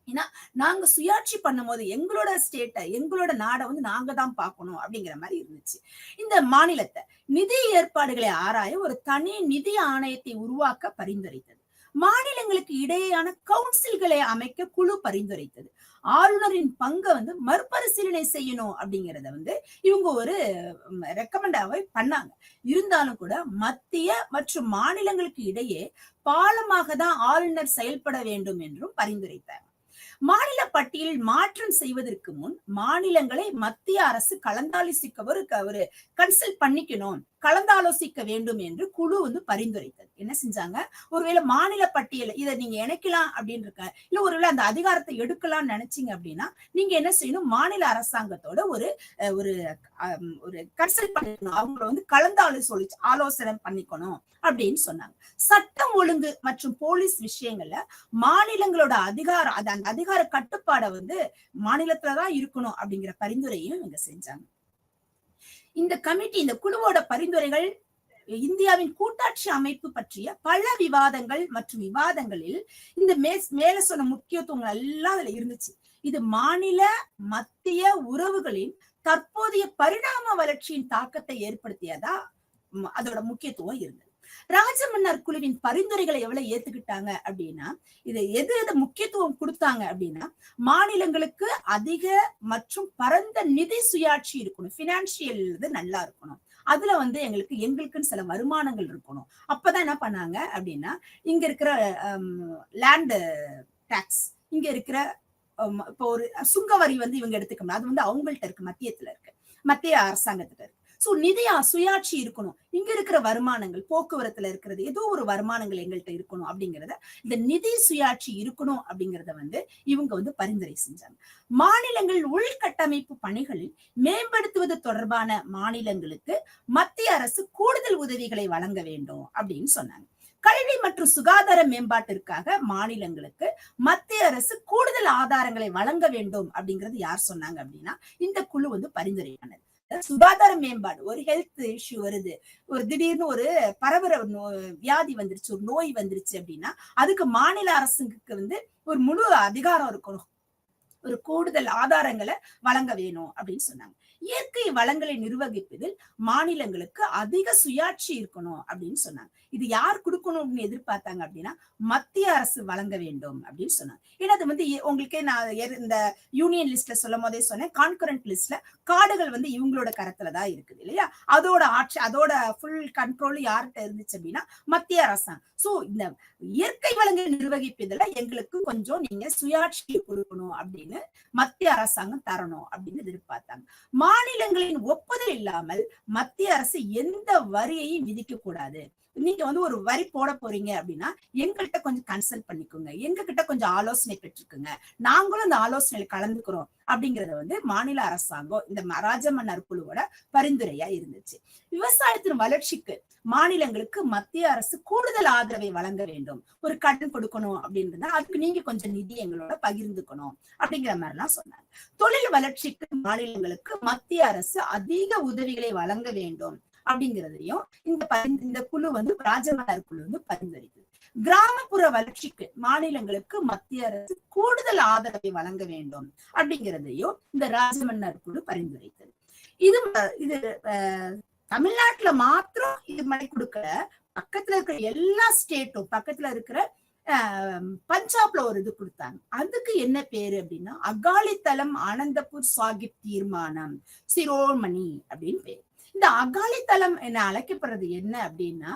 S1: ஏன்னா நாங்க சுயாட்சி பண்ணும் போது எங்களோட ஸ்டேட்டை, எங்களோட நாடை வந்து நாங்க தான் பார்க்கணும் அப்படிங்கிற மாதிரி இருந்துச்சு. இந்த மாநிலத்தை நிதி ஏற்பாடுகளை ஆராய ஒரு தனி நிதி ஆணையத்தை உருவாக்க பரிந்துரைத்தது. மாநிலங்களுக்கு இடையேயான கவுன்சில்களை அமைக்க குழு பரிந்துரைத்தது. ஆளுநரின் பங்கை வந்து மறுபரிசீலனை செய்யணும் அப்படிங்கறத வந்து இவங்க ஒரு ரெக்கமெண்டாவே பண்ணாங்க. இருந்தாலும் கூட மத்திய மற்றும் மாநிலங்களுக்கு இடையே பாலமாக தான் ஆளுநர் செயல்பட வேண்டும் என்றும் பரிந்துரைத்தாங்க. மாநில பட்டியலில் மாற்றம் செய்வதற்கு முன் மாநிலங்களை மத்திய அரசு கலந்தாலோசிக்க ஒரு கன்சல்ட் பண்ணிக்கணும், கலந்தாலோசிக்க வேண்டும் என்று குழு வந்து பரிந்துரைத்தது. என்ன செஞ்சாங்க, ஒருவேளை மாநில பட்டியல் இதை நீங்க இணைக்கலாம் அப்படின்னு இருக்க, இல்ல ஒருவேளை அந்த அதிகாரத்தை எடுக்கலாம்னு நினைச்சீங்க அப்படின்னா நீங்க என்ன செய்யணும், மாநில அரசாங்கத்தோட ஒரு ஒரு கன்சல்ட் பண்ணிக்கணும், அவங்கள வந்து ஆலோசனை பண்ணிக்கணும் அப்படின்னு சொன்னாங்க. சட்டம் ஒழுங்கு மற்றும் போலீஸ் விஷயங்கள்ல மாநிலங்களோட அதிகாரம், அந்த அதிகார கட்டுப்பாடை வந்து மாநிலத்துலதான் இருக்கணும் அப்படிங்கிற பரிந்துரையும் இவங்க செஞ்சாங்க. இந்த கமிட்டி, இந்த குழுவோட பரிந்துரைகள் இந்தியாவின் கூட்டாட்சி அமைப்பு பற்றிய பல விவாதங்கள் மற்றும் விவாதங்களில் இந்த மேல சொன்ன முக்கியத்துவங்கள் எல்லாம் அதுல இருந்துச்சு. இது மாநில மத்திய உறவுகளின் தற்போதைய பரிணாம வளர்ச்சியின் தாக்கத்தை ஏற்படுத்தியதா அதோட முக்கியத்துவம் இருந்தது. ராஜமன்னார் குழுவின் பரிந்துரைகளை எவ்வளவு ஏத்துக்கிட்டாங்க அப்படின்னா, இது எது எது முக்கியத்துவம் கொடுத்தாங்க அப்படின்னா, மாநிலங்களுக்கு அதிக மற்றும் பரந்த நிதி சுயாட்சி இருக்கணும், பினான்சியல் இது நல்லா இருக்கணும், அதுல எங்களுக்குன்னு சில வருமானங்கள் இருக்கணும். அப்பதான் என்ன பண்ணாங்க அப்படின்னா, இங்க இருக்கிற லேண்ட் டாக்ஸ், இங்க இருக்கிற இப்போ ஒரு சுங்கவரி இவங்க எடுத்துக்கணும், அது அவங்கள்ட்ட இருக்கு, மத்தியத்துல இருக்கு, மத்திய அரசாங்கத்துல இருக்கு. சோ நிதியா சுயாட்சி இருக்கணும், இங்க இருக்கிற வருமானங்கள் போக்குவரத்துல இருக்கிறது ஏதோ ஒரு வருமானங்கள் எங்கள்கிட்ட இருக்கணும் அப்படிங்கறத, இந்த நிதி சுயாட்சி இருக்கணும் அப்படிங்கறத இவங்க பரிந்துரை செஞ்சாங்க. மாநிலங்கள் உள்கட்டமைப்பு பணிகளில் மேம்படுத்துவது தொடர்பான மாநிலங்களுக்கு மத்திய அரசு கூடுதல் உதவிகளை வழங்க வேண்டும் அப்படின்னு சொன்னாங்க. கல்வி மற்றும் சுகாதார மேம்பாட்டிற்காக மாநிலங்களுக்கு மத்திய அரசு கூடுதல் ஆதாரங்களை வழங்க வேண்டும் அப்படிங்கிறது யார் சொன்னாங்க அப்படின்னா, இந்த குழு பரிந்துரை பண்ணது. சுகாதார மேம்பாடு, ஒரு ஹெல்த் இஷ்யூ வருது, ஒரு திடீர்னு ஒரு பரவர வியாதி வந்துருச்சு, ஒரு நோய் வந்துருச்சு அப்படின்னா அதுக்கு மாநில அரசுக்கு ஒரு முழு அதிகாரம் இருக்கணும், ஒரு கூடுதல் ஆதாரங்களை வழங்க வேணும் அப்படின்னு சொன்னாங்க. இயற்கை வளங்களை நிர்வகிப்பதில் மாநிலங்களுக்கு அதிக சுயாட்சி இருக்கணும் அப்படின்னு சொன்னாங்க. இது யார் கொடுக்கணும்னு எதிர்பார்த்தாங்க அப்படின்னா, மத்திய அரசு வழங்க வேண்டும் அப்படின்னு சொன்னாங்க. ஏன்னா அது உங்களுக்கே நான் இந்த யூனியன் லிஸ்ட்ல சொல்லும் போதே சொன்னேன், கான்கரண்ட் லிஸ்ட்ல காடுகள் இவங்களோட கரத்துலதான் இருக்குது இல்லையா, அதோட ஆட்சி, அதோட ஃபுல் கண்ட்ரோல் யார்கிட்ட இருந்துச்சு அப்படின்னா மத்திய அரசாங்கம். சோ இந்த இயற்கை வளங்களை நிர்வகிப்பதில் எங்களுக்கு கொஞ்சம் நீங்க சுயாட்சி கொடுக்கணும் அப்படின்னு மத்திய அரசாங்கம் தரணும் அப்படின்னு எதிர்பார்த்தாங்க. மாநிலங்களின் ஒப்புதல் இல்லாமல் மத்திய அரசு எந்த வரியையும் விதிக்க கூடாது. நீங்க ஒரு வரி போட போறீங்க அப்படின்னா எங்கள்கிட்ட கொஞ்சம் கன்சல்ட் பண்ணிக்கோங்க, எங்க கிட்ட கொஞ்சம் ஆலோசனை பெற்றுக்குங்க, நாங்களும் அந்த ஆலோசனையில கலந்துக்கிறோம் அப்படிங்கறத மாநில அரசாங்கம் இந்த ராஜமன்னார் குழுவோட பரிந்துரையா இருந்துச்சு. விவசாயத்தின் வளர்ச்சிக்கு மாநிலங்களுக்கு மத்திய அரசு கூடுதல் ஆதரவை வழங்க வேண்டும், ஒரு கடன் கொடுக்கணும் அப்படின்றத, அதுக்கு நீங்க கொஞ்சம் நிதி எங்களோட பகிர்ந்துக்கணும் அப்படிங்கிற மாதிரி எல்லாம் சொன்னாங்க. தொழில் வளர்ச்சிக்கு மாநிலங்களுக்கு மத்திய அரசு அதிக உதவிகளை வழங்க வேண்டும் அப்படிங்கிறதையும் இந்த குழு ராஜமன்னார் குழு பரிந்துரைக்குது. கிராமப்புற வளர்ச்சிக்கு மாநிலங்களுக்கு மத்திய அரசு கூடுதல் ஆதரவை வழங்க வேண்டும் அப்படிங்கிறதையும் இந்த ராஜமன்னார் குழு பரிந்துரைத்தது. இது தமிழ்நாட்டுல மாத்திரம் இது மாதிரி கொடுக்கல, பக்கத்துல இருக்கிற எல்லா ஸ்டேட்டும், பக்கத்துல இருக்கிற பஞ்சாப்ல ஒரு இது கொடுத்தாங்க. அதுக்கு என்ன பேரு அப்படின்னா, அகாலிதளம் ஆனந்தபூர் சாஹிப் தீர்மானம் சிரோமணி அப்படின்னு பேரு. இந்த அகாலிதளம் என்ன அழைக்கப்படுறது என்ன அப்படின்னா,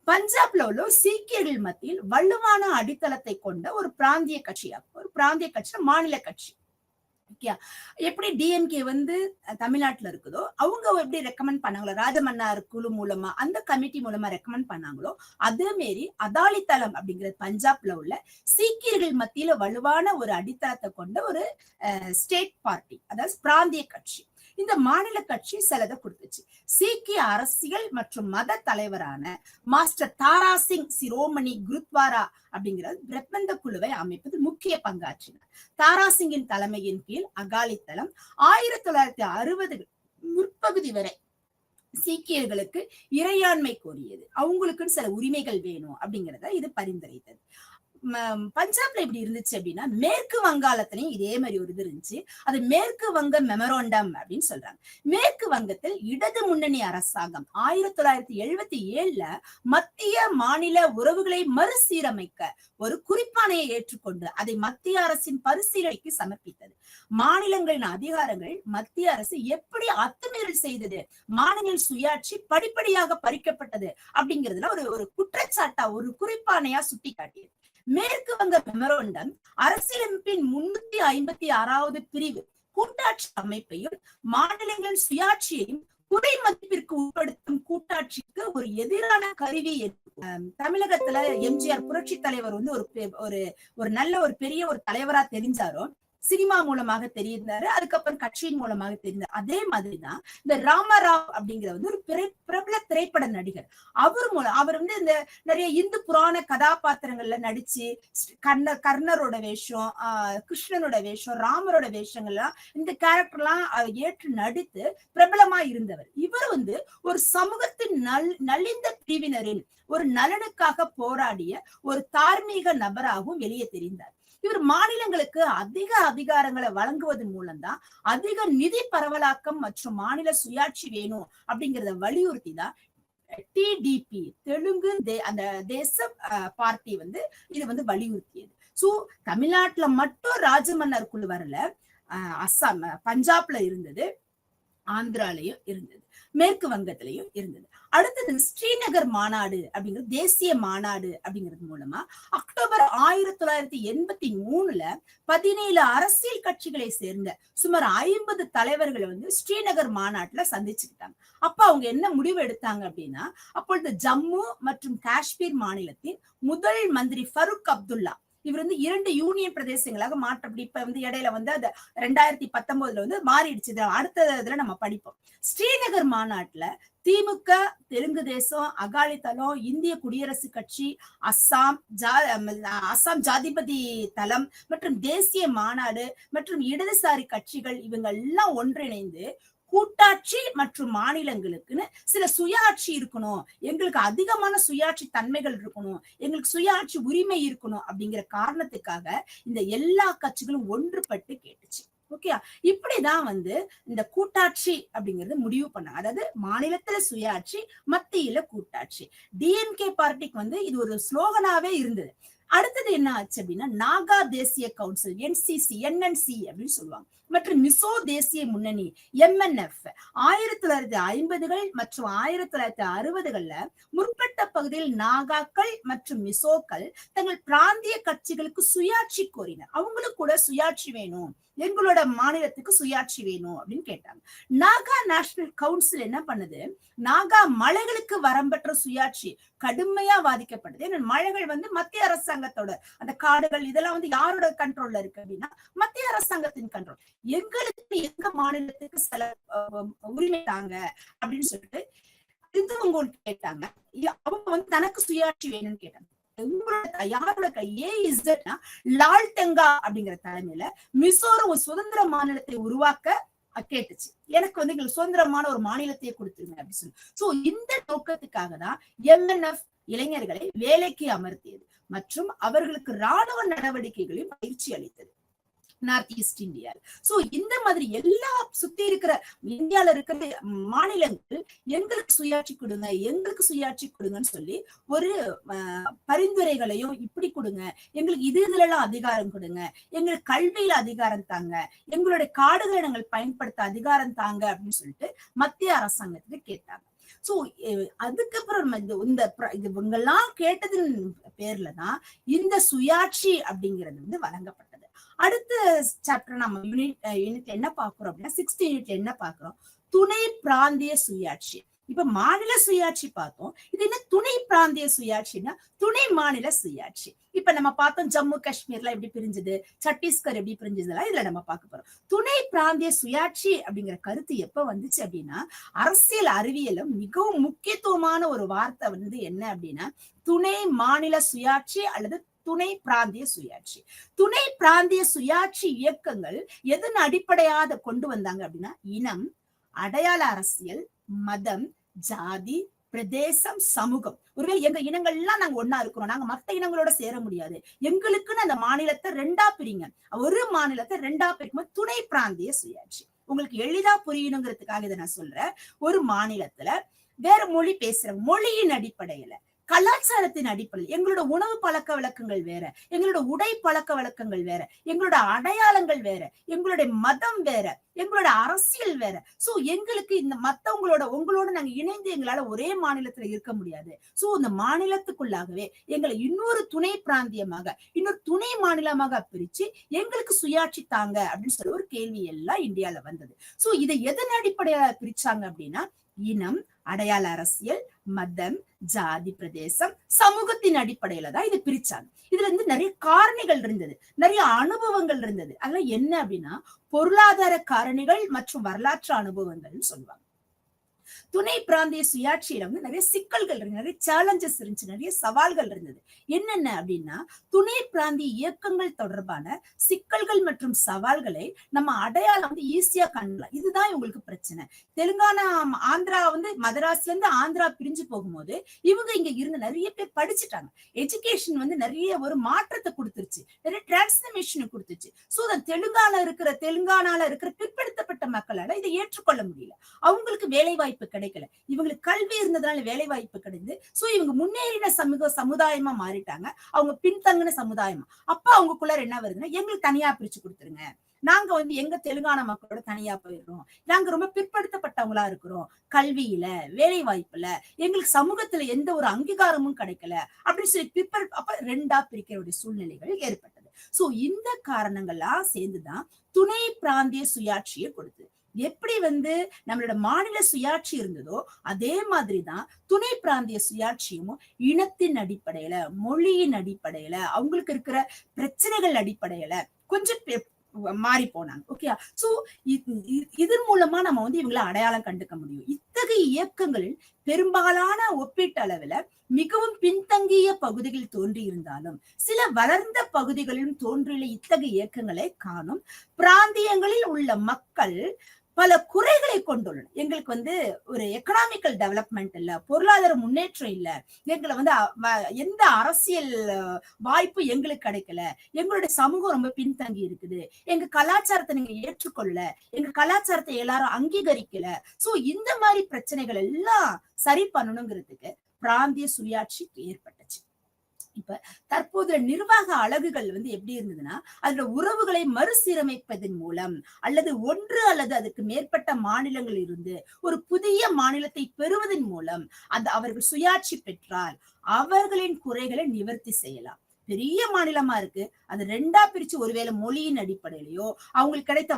S1: பஞ்சாப்ல உள்ள சீக்கியர்கள் மத்தியில் வலுவான அடித்தளத்தை கொண்ட ஒரு பிராந்திய கட்சியாகும். ஒரு பிராந்திய கட்சி, மாநில கட்சி. எப்படி டிஎம்கே தமிழ்நாட்டுல இருக்குதோ, அவங்க எப்படி ரெக்கமெண்ட் பண்ணாங்களோ ராஜமன்னார் குழு மூலமா, அந்த கமிட்டி மூலமா ரெக்கமெண்ட் பண்ணாங்களோ, அதே மாரி அகாலிதளம் அப்படிங்கிற பஞ்சாப்ல உள்ள சீக்கியர்கள் மத்தியில வலுவான ஒரு அடித்தளத்தை கொண்ட ஒரு ஸ்டேட் பார்ட்டி, அதாவது பிராந்திய கட்சி. இந்த மாநில கட்சி சிலதை கொடுத்துச்சு. சீக்கிய அரசியல் மற்றும் மத தலைவரான மாஸ்டர் தாராசிங் சிரோமணி குருத்வாரா அப்படிங்கிற பிரபந்த குழுவை அமைப்பதில் முக்கிய பங்காற்றினார். தாராசிங்கின் தலைமையின் கீழ் அகாலிதளம் 1960 முற்பகுதி வரை சீக்கியர்களுக்கு இறையாண்மை கோரியது, அவங்களுக்குன்னு சில உரிமைகள் வேணும் அப்படிங்கிறத இது பரிந்துரைத்தது. பஞ்சாப்ல எப்படி இருந்துச்சு அப்படின்னா, மேற்கு வங்காளத்திலையும் இதே மாதிரி ஒரு இது இருந்துச்சு. அது மேற்கு வங்க மெமரோண்டம் அப்படின்னு சொல்றாங்க. மேற்கு வங்கத்தில் இடது முன்னணி அரசாங்கம் 1977ல மத்திய மாநில உறவுகளை மறுசீரமைக்க ஒரு குறிப்பாணையை ஏற்றுக்கொண்டு அதை மத்திய அரசின் பரிசீலனைக்கு சமர்ப்பித்தது. மாநிலங்களின் அதிகாரங்கள் மத்திய அரசு எப்படி அத்துமீறல் செய்தது, மாநில சுயாட்சி படிப்படியாக பறிக்கப்பட்டது அப்படிங்கிறதுல ஒரு குற்றச்சாட்டா, ஒரு குறிப்பாணையா சுட்டி காட்டியது. மேற்கு வங்க மெமரோண்டம் அரசியலமைப்பின் 356வது பிரிவு கூட்டாட்சி அமைப்பையும் மாநிலங்களின் சுயாட்சியையும் குறை மதிப்பிற்கு உட்படுத்தும் கூட்டாட்சிக்கு ஒரு எதிரான கருவி. தமிழகத்துல எம்ஜிஆர் புரட்சி தலைவர் ஒரு நல்ல ஒரு பெரிய ஒரு தலைவரா தெரிஞ்சாரோ, சினிமா மூலமாக தெரிந்தாரு, அதுக்கப்புறம் கட்சியின் மூலமாக தெரிந்தார். அதே மாதிரிதான் இந்த ராமராவ் அப்படிங்கிற ஒரு பிரபல திரைப்பட நடிகர். அவர் இந்த நிறைய இந்து புராண கதாபாத்திரங்கள்ல நடிச்சு கர்ணரோட வேஷம், கிருஷ்ணனோட வேஷம், ராமரோட வேஷங்கள்லாம், இந்த கேரக்டர் எல்லாம் ஏற்று நடித்து பிரபலமா இருந்தவர். இவர் ஒரு சமூகத்தின் நலிந்த பிரிவினரின் ஒரு நலனுக்காக போராடிய ஒரு தார்மீக நபராகவும் வெளியே தெரிந்தார். இவர் மாநிலங்களுக்கு அதிக அதிகாரங்களை வழங்குவதன் மூலம்தான் அதிக நிதி பரவலாக்கம் மற்றும் மாநில சுயாட்சி வேணும் அப்படிங்கறத வலியுறுத்தி தான் டிடிபி தெலுங்கு அந்த தேச பார்ட்டி வந்து இது வந்து வலியுறுத்தியது. சோ தமிழ்நாட்டுல மட்டும் ராஜமன்னர் குழு வரல, அஸ்ஸாம் பஞ்சாப்ல இருந்தது, ஆந்திராலையும் இருந்தது, மேற்கு வங்கத்திலையும் இருந்தது. அடுத்தது ஸ்ரீநகர் மாநாடு அப்படிங்கிறது தேசிய மாநாடு அப்படிங்கிறது மூலமா அக்டோபர் 1983ல 17 அரசியல் கட்சிகளை சேர்ந்த சுமார் 50 தலைவர்களை வந்து ஸ்ரீநகர் மாநாட்டுல சந்திச்சுக்கிட்டாங்க. அப்ப அவங்க என்ன முடிவு எடுத்தாங்க அப்படின்னா, அப்பொழுது ஜம்மு மற்றும் காஷ்மீர் மாநிலத்தின் முதல் மந்திரி ஃபருக் அப்துல்லா, இவர் வந்து 2 யூனியன் பிரதேசங்களாக மாற்றப்படி இப்ப வந்து இடையில வந்து அது 2019 வந்து மாறிடுச்சு. அடுத்த இதுல நம்ம படிப்போம். ஸ்ரீநகர் மாநாட்டுல திமுக, தெலுங்கு தேசம், அகாலிதளம், இந்திய குடியரசு கட்சி, அஸ்ஸாம் ஜாதிபதி தளம் மற்றும் தேசிய மாநாடு மற்றும் இடதுசாரி கட்சிகள் இவங்க எல்லாம் ஒன்றிணைந்து கூட்டாட்சி மற்றும் மாநிலங்களுக்குன்னு சில சுயாட்சி இருக்கணும், எங்களுக்கு அதிகமான சுயாட்சி தன்மைகள் இருக்கணும், எங்களுக்கு சுயாட்சி உரிமை இருக்கணும் அப்படிங்கிற காரணத்துக்காக இந்த எல்லா கட்சிகளும் ஒன்றுபட்டு கேட்டுச்சு. ஓகே, இப்படிதான் வந்து இந்த கூட்டாட்சி அப்படிங்கறது முடிவு பண்ணாங்க. அதாவது மாநிலத்துல சுயாட்சி, மத்தியில கூட்டாட்சி. டிஎம்கே பார்ட்டிக்கு வந்து இது ஒரு ஸ்லோகனாவே இருந்தது. அடுத்தது என்ன ஆச்சு அப்படின்னா, நாகா தேசிய கவுன்சில் என்சிசி என்என்சி அப்படின்னு சொல்லுவாங்க மற்றும் மிசோ தேசிய முன்னணி எம்என்எஃப் 1950கள் மற்றும் 1960கள்ல முற்பட்ட பகுதியில் நாகாக்கள் மற்றும் மிசோக்கள் தங்கள் பிராந்திய கட்சிகளுக்கு சுயாட்சி கோரினர். அவங்களுக்கு கூட சுயாட்சி வேணும், எங்களோட மாநிலத்துக்கு சுயாட்சி வேணும் அப்படின்னு கேட்டாங்க. நாகா நேஷனல் கவுன்சில் என்ன பண்ணுது, நாகா மலைகளுக்கு வரம்பற்ற சுயாட்சி கடுமையா பாதிக்கப்படுது. ஏன்னா மலைகள் வந்து மத்திய அரசாங்கத்தோட, அந்த காடுகள் இதெல்லாம் வந்து யாரோட கண்ட்ரோல்ல இருக்கு அப்படின்னா மத்திய அரசாங்கத்தின் கண்ட்ரோல். எங்களுக்கு எங்க மாநிலத்துக்கு சில உரிமை தாங்க அப்படின்னு சொல்லிட்டு இது உங்களுக்கு கேட்டாங்க. அவங்க வந்து தனக்கு சுயாட்சி வேணும்னு கேட்டாங்க. யாரோட லால்டெங்கா அப்படிங்கிற தலைமையில மிசோரம் ஒரு சுதந்திர மாநிலத்தை உருவாக்க கேட்டுச்சு. எனக்கு வந்து எங்களுக்கு சுதந்திரமான ஒரு மாநிலத்தையே கொடுத்துருங்க அப்படின்னு சொல்லி. சோ இந்த நோக்கத்துக்காக தான் எம்என்எஃப் இளைஞர்களை வேலைக்கு அமர்த்தியது மற்றும் அவர்களுக்கு ராணுவ நடவடிக்கைகளையும் பயிற்சி அளித்தது நார்த் ஈஸ்ட் இந்தியா. சோ இந்த மாதிரி எல்லா சுத்தி இருக்கிற இந்தியால இருக்கிற மாநிலங்கள் எங்களுக்கு சுயாட்சி கொடுங்க, எங்களுக்கு சுயாட்சி கொடுங்கன்னு சொல்லி ஒரு பரிந்துரைகளையும் இப்படி கொடுங்க, எங்களுக்கு இதுல எல்லாம் அதிகாரம் கொடுங்க, எங்களுக்கு கல்வியில அதிகாரம் தாங்க, எங்களுடைய காடுகளை நாங்கள் பயன்படுத்த அதிகாரம் தாங்க அப்படின்னு சொல்லிட்டு மத்திய அரசாங்கத்துக்கு கேட்டாங்க. சோ அதுக்கப்புறம் இவங்கெல்லாம் கேட்டதின் பேர்லதான் இந்த சுயாட்சி அப்படிங்கிறது வந்து வழங்கப்பட்டது. அடுத்த சாப்டர் நம்ம யூனிட் என்ன பாக்குறோம் அப்படின்னா 6th யூனிட்ல என்ன பாக்குறோம், துணை பிராந்திய சுயாட்சி. இப்ப மாநில சுயாட்சி பார்த்தோம், இது என்ன துணை பிராந்திய சுயாட்சின்னா துணை மாநில சுயாட்சி. இப்ப நம்ம பார்த்தோம் ஜம்மு காஷ்மீர்ல எப்படி பிரிஞ்சது, சத்தீஸ்கர் எப்படி பிரிஞ்சதுலாம் இதுல நம்ம பார்க்க போறோம். துணை பிராந்திய சுயாட்சி அப்படிங்கிற கருத்து எப்ப வந்துச்சு அப்படின்னா, அரசியல் அறிவியலும் மிகவும் முக்கியத்துவமான ஒரு வார்த்தை வந்து என்ன அப்படின்னா துணை மாநில சுயாட்சி அல்லது துணை பிராந்திய சுயாட்சி. துணை பிராந்திய சுயாட்சி இயக்கங்கள் எதன் அடிப்படையாக கொண்டு வந்தாங்க அப்படின்னா, இனம், அடையாள அரசியல், மதம், ஜாதி, பிரதேசம், சமூகம். ஒருவேளை எங்க இனங்கள் எல்லாம் நாங்க ஒன்னா இருக்கிறோம், நாங்க மத்த இனங்களோட சேர முடியாது, எங்களுக்குன்னு அந்த மாநிலத்தை 2ஆ பிரிங்க, ஒரு மாநிலத்தை 2ஆ பிரிக்கும் துணை பிராந்திய சுயாட்சி. உங்களுக்கு எளிதா புரியணுங்கிறதுக்காக இதை நான் சொல்றேன். ஒரு மாநிலத்துல வேற மொழி பேசுற மொழியின் அடிப்படையில, கலாச்சாரத்தின் அடிப்படையில் எங்களோட உணவு பழக்க வழக்கங்கள் வேற, எங்களோட உடை பழக்க வழக்கங்கள் வேற, எங்களோட அடையாளங்கள் வேற, எங்களுடைய மதம் வேற, எங்களோட அரசியல் வேற. சோ எங்களுக்கு இந்த உங்களோட நாங்க இணைந்து எங்களால ஒரே மாநிலத்துல இருக்க முடியாது. சோ இந்த மாநிலத்துக்குள்ளாகவே எங்களை இன்னொரு துணை பிராந்தியமாக, இன்னொரு துணை மாநிலமாக பிரிச்சு எங்களுக்கு சுயாட்சி தாங்க அப்படின்னு சொல்லி ஒரு கேள்வி எல்லாம் இந்தியால வந்தது. சோ இதை எதன் அடிப்படையாக பிரிச்சாங்க அப்படின்னா, இனம், அடையாள அரசியல், மதம், ஜாதி, பிரதேசம், சமூகத்தின் அடிப்படையில தான் இது பிரிச்சாங்க. இதுல இருந்து நிறைய காரணிகள் இருந்தது, நிறைய அனுபவங்கள் இருந்தது. அதெல்லாம் என்ன அப்படின்னா பொருளாதார காரணிகள் மற்றும் வரலாற்று அனுபவங்கள்னு சொல்லுவாங்க. துணை பிராந்திய சுயாட்சியில வந்து நிறைய சிக்கல்கள் இருக்கு, நிறைய சேலஞ்சஸ் இருந்துச்சு, நிறைய சவால்கள் இருந்தது. என்னென்ன அப்படின்னா, துணை பிராந்திய இயக்கங்கள் தொடர்பான சிக்கல்கள் மற்றும் சவால்களை நம்ம அடையாளம் வந்து ஈஸியா காணலாம். இதுதான் இவங்களுக்கு பிரச்சனை. தெலுங்கானா, ஆந்திரா வந்து மதராஸ்ல இருந்து ஆந்திரா பிரிஞ்சு போகும்போது இவங்க இங்க இருந்து நிறைய பேர் படிச்சுட்டாங்க. எஜுகேஷன் வந்து நிறைய ஒரு மாற்றத்தை கொடுத்துருச்சு, நிறைய டிரான்ஸ்ஃபர்மேஷன் கொடுத்துச்சு. சோ தெலுங்கானால இருக்கிற பிற்படுத்தப்பட்ட மக்களால இதை ஏற்றுக்கொள்ள முடியல, அவங்களுக்கு வேலை வாய்ப்பு கிடைக்கல. இவங்களுக்கு கல்வி இருந்ததுனால வேலை வாய்ப்பு கிடைக்குது. சோ இவங்க முன்னேறின சமுதாயமா மாறிட்டாங்க. அவங்க பின்தங்கின சமுதாயமா. அப்ப அவங்களுக்குள்ள என்ன வருதுன்னா, எங்களுக்கு தனியா பிரிச்சு கொடுத்துருங்க. நாங்க எங்க தெலுங்கானா மக்களோட தனியா போயிடுறோம். நாங்க ரொம்ப பிற்படுத்தப்பட்டவங்களா இருக்கிறோம். கல்வியில, வேலை வாய்ப்புல, எங்களுக்கு சமூகத்துல எந்த ஒரு அங்கீகாரமும் கிடைக்கல அப்படின்னு சொல்லி அப்ப 2ஆ பிரிக்கிற சூழ்நிலைகள் ஏற்பட்டது. சோ இந்த காரணங்கள்லாம் சேர்ந்துதான் துணை பிராந்திய சுயாட்சியை கொடுத்து எப்படி நம்மளோட மாநில சுயாட்சி இருந்ததோ அதே மாதிரிதான் துணை பிராந்திய சுயாட்சியும் இனத்தின் அடிப்படையில, மொழியின் அடிப்படையில, அவங்களுக்கு இருக்கிற பிரச்சனைகள் அடிப்படையில கொஞ்சம் மாறி போனாங்க. ஓகே, சோ இதன் மூலமா நம்ம இவங்களை அடையாளம் கண்டுக்க முடியும். இத்தகைய இயக்கங்களில் பெரும்பாலான ஒப்பீட்டு அளவுல மிகவும் பின்தங்கிய பகுதிகள் தோன்றி இருந்தாலும் சில வளர்ந்த பகுதிகளிலும் தோன்றியுள்ள இத்தகைய இயக்கங்களை காணும். பிராந்தியங்களில் உள்ள மக்கள் பல குறைகளை கொண்டுள்ளன. எங்களுக்கு ஒரு எக்கனாமிக்கல் டெவலப்மெண்ட் இல்ல, பொருளாதார முன்னேற்றம் இல்ல, எங்களை எந்த அரசியல் வாய்ப்பு எங்களுக்கு கிடைக்கல, எங்களுடைய சமூகம் ரொம்ப பின்தங்கி இருக்குது, எங்க கலாச்சாரத்தை நீங்க ஏற்றுக்கொள்ள, எங்க கலாச்சாரத்தை எல்லாரும் அங்கீகரிக்கல. சோ இந்த மாதிரி பிரச்சனைகள் எல்லாம் சரி பண்ணணுங்கிறதுக்கு பிராந்திய சுயாட்சி ஏற்பட்டுச்சு. இப்ப தற்போதைய நிர்வாக அலகுகள் எப்படி இருந்ததுன்னா, அதோட உறவுகளை மறுசீரமைப்பதன் மூலம் அல்லது ஒன்று அல்லது அதுக்கு மேற்பட்ட மாநிலங்கள் இருந்து ஒரு புதிய மாநிலத்தை பெறுவதன் மூலம் அவர்கள் சுயாட்சி பெற்றால் அவர்களின் குறைகளை நிவர்த்தி செய்யலாம். பெரிய மாநிலமா இருக்கு, அது 2ஆ பிரிச்சு ஒருவேளை மொழியின் அடிப்படையிலயோ, அவங்களுக்கு கிடைத்த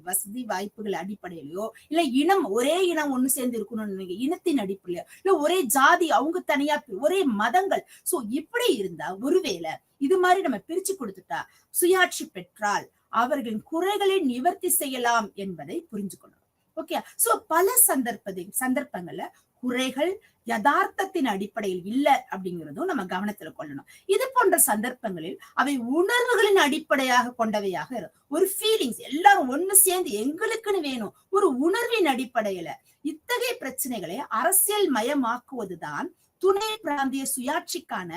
S1: வசதி வாய்ப்புகள் அடிப்படையிலயோ, இல்ல ஒரே இனம் ஒண்ணு சேர்ந்து இருக்கணும்னு இனத்தின் அடிப்படையிலோ, இல்ல ஒரே ஜாதி அவங்க தனியா, ஒரே மதங்கள், சோ இப்படி இருந்தா ஒருவேளை இது மாதிரி நம்ம பிரிச்சு கொடுத்துட்டா சுயாட்சி பெற்றால் அவர்களின் குறைகளை நிவர்த்தி செய்யலாம் என்பதை புரிஞ்சுக்கணும். ஓகே, சோ பல சந்தர்ப்பங்கள்ல குறைகள் யதார்த்தத்தின் அடிப்படையில் இல்ல அப்படிங்கிறதும் நம்ம கவனத்துல கொள்ளணும். இது போன்ற சந்தர்ப்பங்களில் அவை உணர்வுகளின் அடிப்படையாக கொண்டவையாக ஒரு ஃபீலிங்ஸ், எல்லாரும் ஒண்ணு சேர்ந்து எங்களுக்குன்னு வேணும் ஒரு உணர்வின் அடிப்படையில இத்தகைய பிரச்சனைகளை அரசியல் மயமாக்குவதுதான் துணை பிராந்திய சுயாட்சிக்கான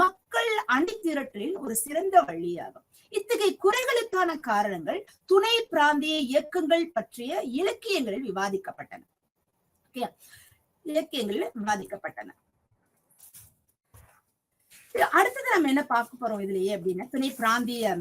S1: மக்கள் அணிதிரட்டலில் ஒரு சிறந்த வழியாகும். இத்தகைய குறைகளுக்கான காரணங்கள் துணை பிராந்திய இயக்கங்கள் பற்றிய இலக்கியங்களில் விவாதிக்கப்பட்டன. அடுத்தது நம்ம என்ன பார்க்க போறோம் இதுலயே அப்படின்னா, துணை பிராந்திய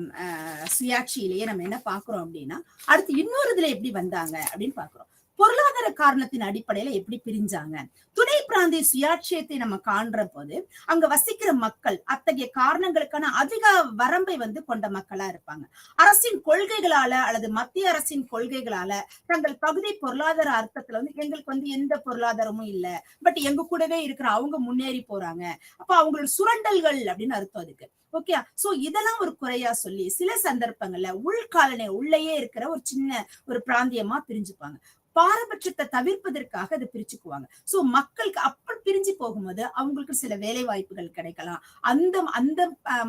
S1: சுயாட்சியிலேயே நம்ம என்ன பாக்குறோம் அப்படின்னா, அடுத்து இன்னொரு இதுல எப்படி வந்தாங்க அப்படின்னு பாக்குறோம். பொருளாதார காரணத்தின் அடிப்படையில எப்படி பிரிஞ்சாங்க. துணை பிராந்திய சுயாட்சியத்தை நம்ம காண்ற போது அங்க வசிக்கிற மக்கள் அத்தகைய காரணங்களுக்கான அதிக வரம்பை கொண்ட மக்களா இருப்பாங்க. அரசின் கொள்கைகளால அல்லது மத்திய அரசின் கொள்கைகளால தங்கள் பகுதி பொருளாதார அர்த்தத்துல எங்களுக்கு எந்த பொருளாதாரமும் இல்ல, பட் எங்க கூடவே இருக்கிற அவங்க முன்னேறி போறாங்க, அப்ப அவங்களோட சுரண்டல்கள் அப்படின்னு அர்த்தம் அதுக்கு. ஓகே, சோ இதெல்லாம் ஒரு குறையா சொல்லி சில சந்தர்ப்பங்கள்ல உள்காலனே உள்ளேயே இருக்கிற ஒரு சின்ன ஒரு பிராந்தியமா பிரிஞ்சுப்பாங்க. பாரபட்சத்தை தவிர்ப்பதற்காக அதை பிரிச்சுக்குவாங்க. சோ மக்களுக்கு அப்படி பிரிஞ்சு போகும்போது அவங்களுக்கு சில வேலை வாய்ப்புகள் கிடைக்கலாம், அந்த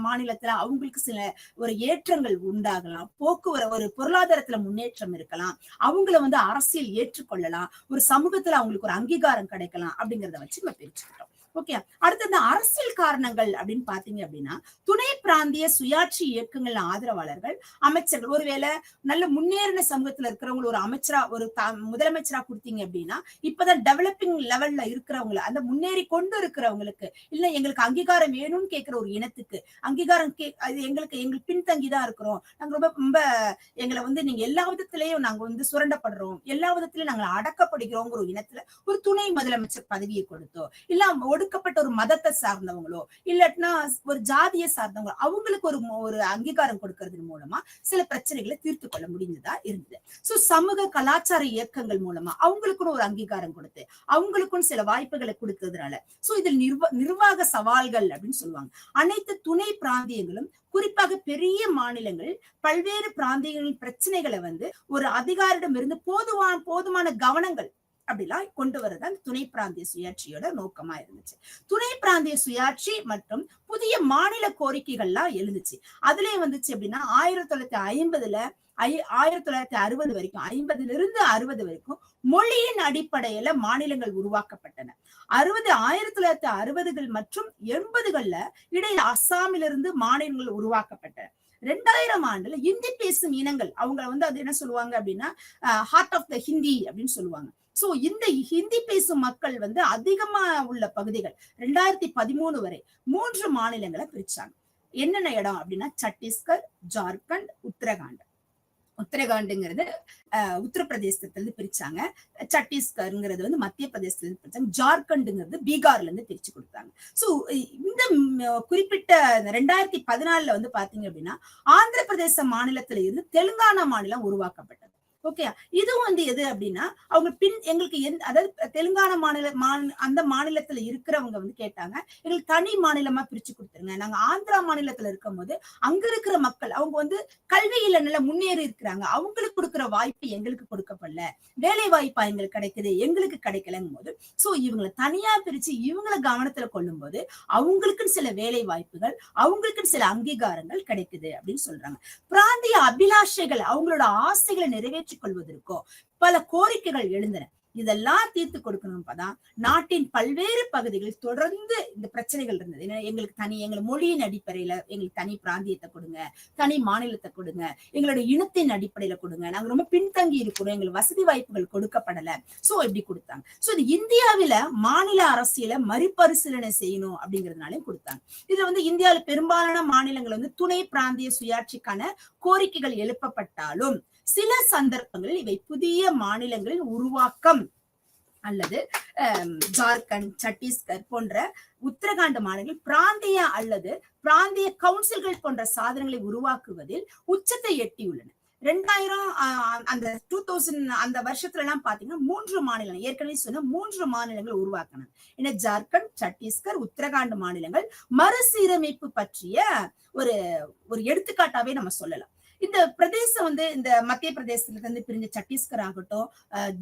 S1: மாநிலத்துல அவங்களுக்கு சில ஒரு ஏற்றங்கள் உண்டாகலாம், ஒரு பொருளாதாரத்துல முன்னேற்றம் இருக்கலாம், அவங்கள அரசியல் ஏற்றுக்கொள்ளலாம், ஒரு சமூகத்துல அவங்களுக்கு ஒரு அங்கீகாரம் கிடைக்கலாம் அப்படிங்கறத வச்சு நம்ம பிரிச்சுக்கிட்டோம். ஓகே, அடுத்த அரசியல் காரணங்கள் அப்படின்னு பாத்தீங்க அப்படின்னா, துணை பிராந்திய சுயாட்சி இயக்கங்கள் ஆதரவாளர்கள், அமைச்சர்கள், ஒருவேளை நல்ல முன்னேறின சமூகத்துல இருக்கிறவங்க ஒரு அமைச்சரா ஒரு முதலமைச்சரா கொடுத்தீங்க அப்படின்னா, இப்பதான் டெவலப்பிங் லெவல்ல இருக்கிறவங்க, அந்த முன்னேறி கொண்டு இருக்கிறவங்களுக்கு, இல்ல எங்களுக்கு அங்கீகாரம் வேணும்னு கேட்கிற ஒரு இனத்துக்கு அங்கீகாரம் எங்களுக்கு பின்தங்கிதான் இருக்கிறோம், நாங்க ரொம்ப ரொம்ப எங்களை நீங்க எல்லா விதத்திலையும் நாங்க சுரண்டப்படுறோம், எல்லா விதத்திலையும் நாங்க அடக்கப்படுகிறோங்கிற ஒரு இனத்துல ஒரு துணை முதலமைச்சர் பதவியை கொடுத்தோ, இல்ல ஒடுக்கப்பட்ட ஒரு மதத்தை சார்ந்தவங்களோ, இல்லட்னா ஒரு ஜாதியை சார்ந்தவங்களோ அவங்களுக்கு ஒரு அங்கீகாரம் கொடுக்கறது மூலமா சில பிரச்சனைகளை தீர்த்து கொள்ள முடிஞ்சதா இருந்தது. சோ சமூக கலாச்சார இயக்கங்கள் மூலமா அவங்களுக்கும் ஒரு அங்கீகாரம் கொடுத்து அவங்களுக்கும் சில வாய்ப்புகளை கொடுத்ததுனால சோ இதில் நிர்வாக சவால்கள் அப்படின்னு சொல்லுவாங்க. அனைத்து துணை பிராந்தியங்களும் குறிப்பாக பெரிய மாநிலங்கள் பல்வேறு பிராந்தியங்களின் பிரச்சனைகளை ஒரு அதிகாரிடம் இருந்து போதுமான கவனங்கள் அப்படிலாம் கொண்டு வரதான் துணை பிராந்திய சுயாட்சியோட நோக்கமா இருந்துச்சு. துணை பிராந்திய சுயாட்சி மற்றும் புதிய மாநில கோரிக்கைகள்லாம் எழுந்துச்சு. அதுலயே அப்படின்னா 1950ல 1960 வரைக்கும், 50லிருந்து 60 வரைக்கும் மொழியின் அடிப்படையில மாநிலங்கள் உருவாக்கப்பட்டன. 1960கள் மற்றும் 80கள்ல இடையில அஸ்ஸாமிலிருந்து மாநிலங்கள் உருவாக்கப்பட்டன. 2000 ஆண்டுல இந்தி பேசும் இனங்கள் அவங்க அது என்ன சொல்லுவாங்க அப்படின்னா ஹார்ட் ஆஃப் த ஹிந்தி அப்படின்னு சொல்லுவாங்க. சோ இந்த ஹிந்தி பேசும் மக்கள் வந்து அதிகமா உள்ள பகுதிகள் 2013 வரை 3 மாநிலங்களை பிரிச்சாங்க. என்னென்ன இடம் அப்படின்னா சத்தீஸ்கர், ஜார்க்கண்ட், உத்தரகாண்ட். உத்தரகாண்டுங்கிறது உத்தரப்பிரதேசத்துல இருந்து பிரிச்சாங்க. சத்தீஸ்கர்ங்கிறது வந்து மத்திய பிரதேசத்துல இருந்து பிரிச்சாங்க. ஜார்க்கண்டுங்கிறது பீகார்ல இருந்து பிரிச்சு கொடுத்தாங்க. சோ இந்த குறிப்பிட்ட 2014 வந்து பாத்தீங்க அப்படின்னா ஆந்திர பிரதேச மாநிலத்தில இருந்து தெலுங்கானா மாநிலம் உருவாக்கப்பட்டது. ஓகே, இதுவும் வந்து எது அப்படின்னா அவங்க எங்களுக்கு அதாவது தெலுங்கானா அந்த மாநிலத்துல இருக்கிறவங்க வந்து கேட்டாங்க, எங்களுக்கு தனி மாநிலமா பிரிச்சு கொடுத்துருங்க. நாங்க ஆந்திரா மாநிலத்துல இருக்கும் போது அங்க இருக்கிற மக்கள் அவங்க வந்து கல்வியில நல்ல முன்னேறி இருக்கிறாங்க, அவங்களுக்கு கொடுக்குற வாய்ப்பு எங்களுக்கு கொடுக்கப்படல, வேலை வாய்ப்பா எங்களுக்கு கிடைக்குது, எங்களுக்கு கிடைக்கலங்கும் போது சோ இவங்களை தனியா பிரிச்சு இவங்களை கவனத்துல கொள்ளும் போது அவங்களுக்குன்னு சில வேலை வாய்ப்புகள், அவங்களுக்குன்னு சில அங்கீகாரங்கள் கிடைக்குது அப்படின்னு சொல்றாங்க. பிராந்திய அபிலாஷைகள், அவங்களோட ஆசைகளை நிறைவேற்றி கொள்வதற்கோ பல கோரிக்கைகள் எழுந்தன. இதெல்லாம் தீர்த்து கொடுக்கணும். நாட்டின் பல்வேறு பகுதிகளில் தொடர்ந்து இந்த பிரச்சனைகள் இருந்தது. எங்களுக்கு மொழியின் அடிப்படையில எங்களுக்கு தனி பிராந்தியத்தை கொடுங்க, தனி மாநிலத்தை கொடுங்க, எங்களோட இனத்தின் அடிப்படையில கொடுங்க, நாங்க ரொம்ப பின்தங்கி இருக்கிறோம், எங்களுக்கு வசதி வாய்ப்புகள் கொடுக்கப்படல. சோ இப்படி கொடுத்தாங்க. சோ இது இந்தியாவில மாநில அரசியல மறுபரிசீலனை செய்யணும் அப்படிங்கறதுனாலே கொடுத்தாங்க. இதுல வந்து இந்தியாவில பெரும்பாலான மாநிலங்கள் வந்து துணை பிராந்திய சுயாட்சிக்கான கோரிக்கைகள் எழுப்பப்பட்டாலும் சில சந்தர்ப்பங்களில் இவை புதிய மாநிலங்களின் உருவாக்கம் அல்லது ஜார்க்கண்ட், சத்தீஸ்கர் போன்ற உத்தரகாண்ட் மாநிலங்கள் பிராந்திய அல்லது பிராந்திய கவுன்சில்கள் போன்ற சாதனங்களை உருவாக்குவதில் உச்சத்தை எட்டியுள்ளன. 2000 அந்த வருஷத்துல எல்லாம் பாத்தீங்கன்னா 3 மாநிலம், ஏற்கனவே சொன்ன 3 மாநிலங்கள் உருவாக்கினாங்க. ஏன்னா ஜார்க்கண்ட், சத்தீஸ்கர், உத்தரகாண்ட் மாநிலங்கள் மறுசீரமைப்பு பற்றிய ஒரு எடுத்துக்காட்டாவே நம்ம சொல்லலாம். இந்த பிரதேசம் வந்து இந்த மத்திய பிரதேசத்துல இருந்து பிரிஞ்ச சத்தீஸ்கர் ஆகட்டும்,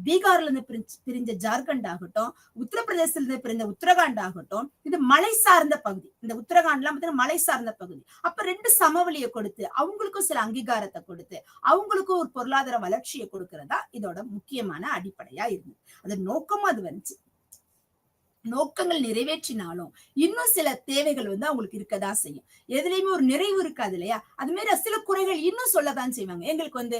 S1: பீகார்ல இருந்து பிரிஞ்ச ஜார்க்கண்ட் ஆகட்டும், உத்தரப்பிரதேசத்துல இருந்து பிரிஞ்ச உத்தரகாண்ட் ஆகட்டும், இது மலை சார்ந்த பகுதி. இந்த உத்தரகாண்ட் எல்லாம் பார்த்தீங்கன்னா மலை சார்ந்த பகுதி. அப்ப 2 சமவெளியை கொடுத்து அவங்களுக்கும் சில அங்கீகாரத்தை கொடுத்து அவங்களுக்கும் ஒரு பொருளாதார வளர்ச்சியை கொடுக்கறதா இதோட முக்கியமான அடிப்படையா இருந்தது. அது நோக்கமும் அது வந்துச்சு. நோக்கங்கள் நிறைவேற்றினாலும் இன்னும் சில தேவைகள் வந்து அவங்களுக்கு இருக்கதான் செய்யும். எதுலயுமே ஒரு நிறைவு இருக்காது இல்லையா? அது மாதிரி சில குறைகள் இன்னும் சொல்லதான் செய்வாங்க. எங்களுக்கு வந்து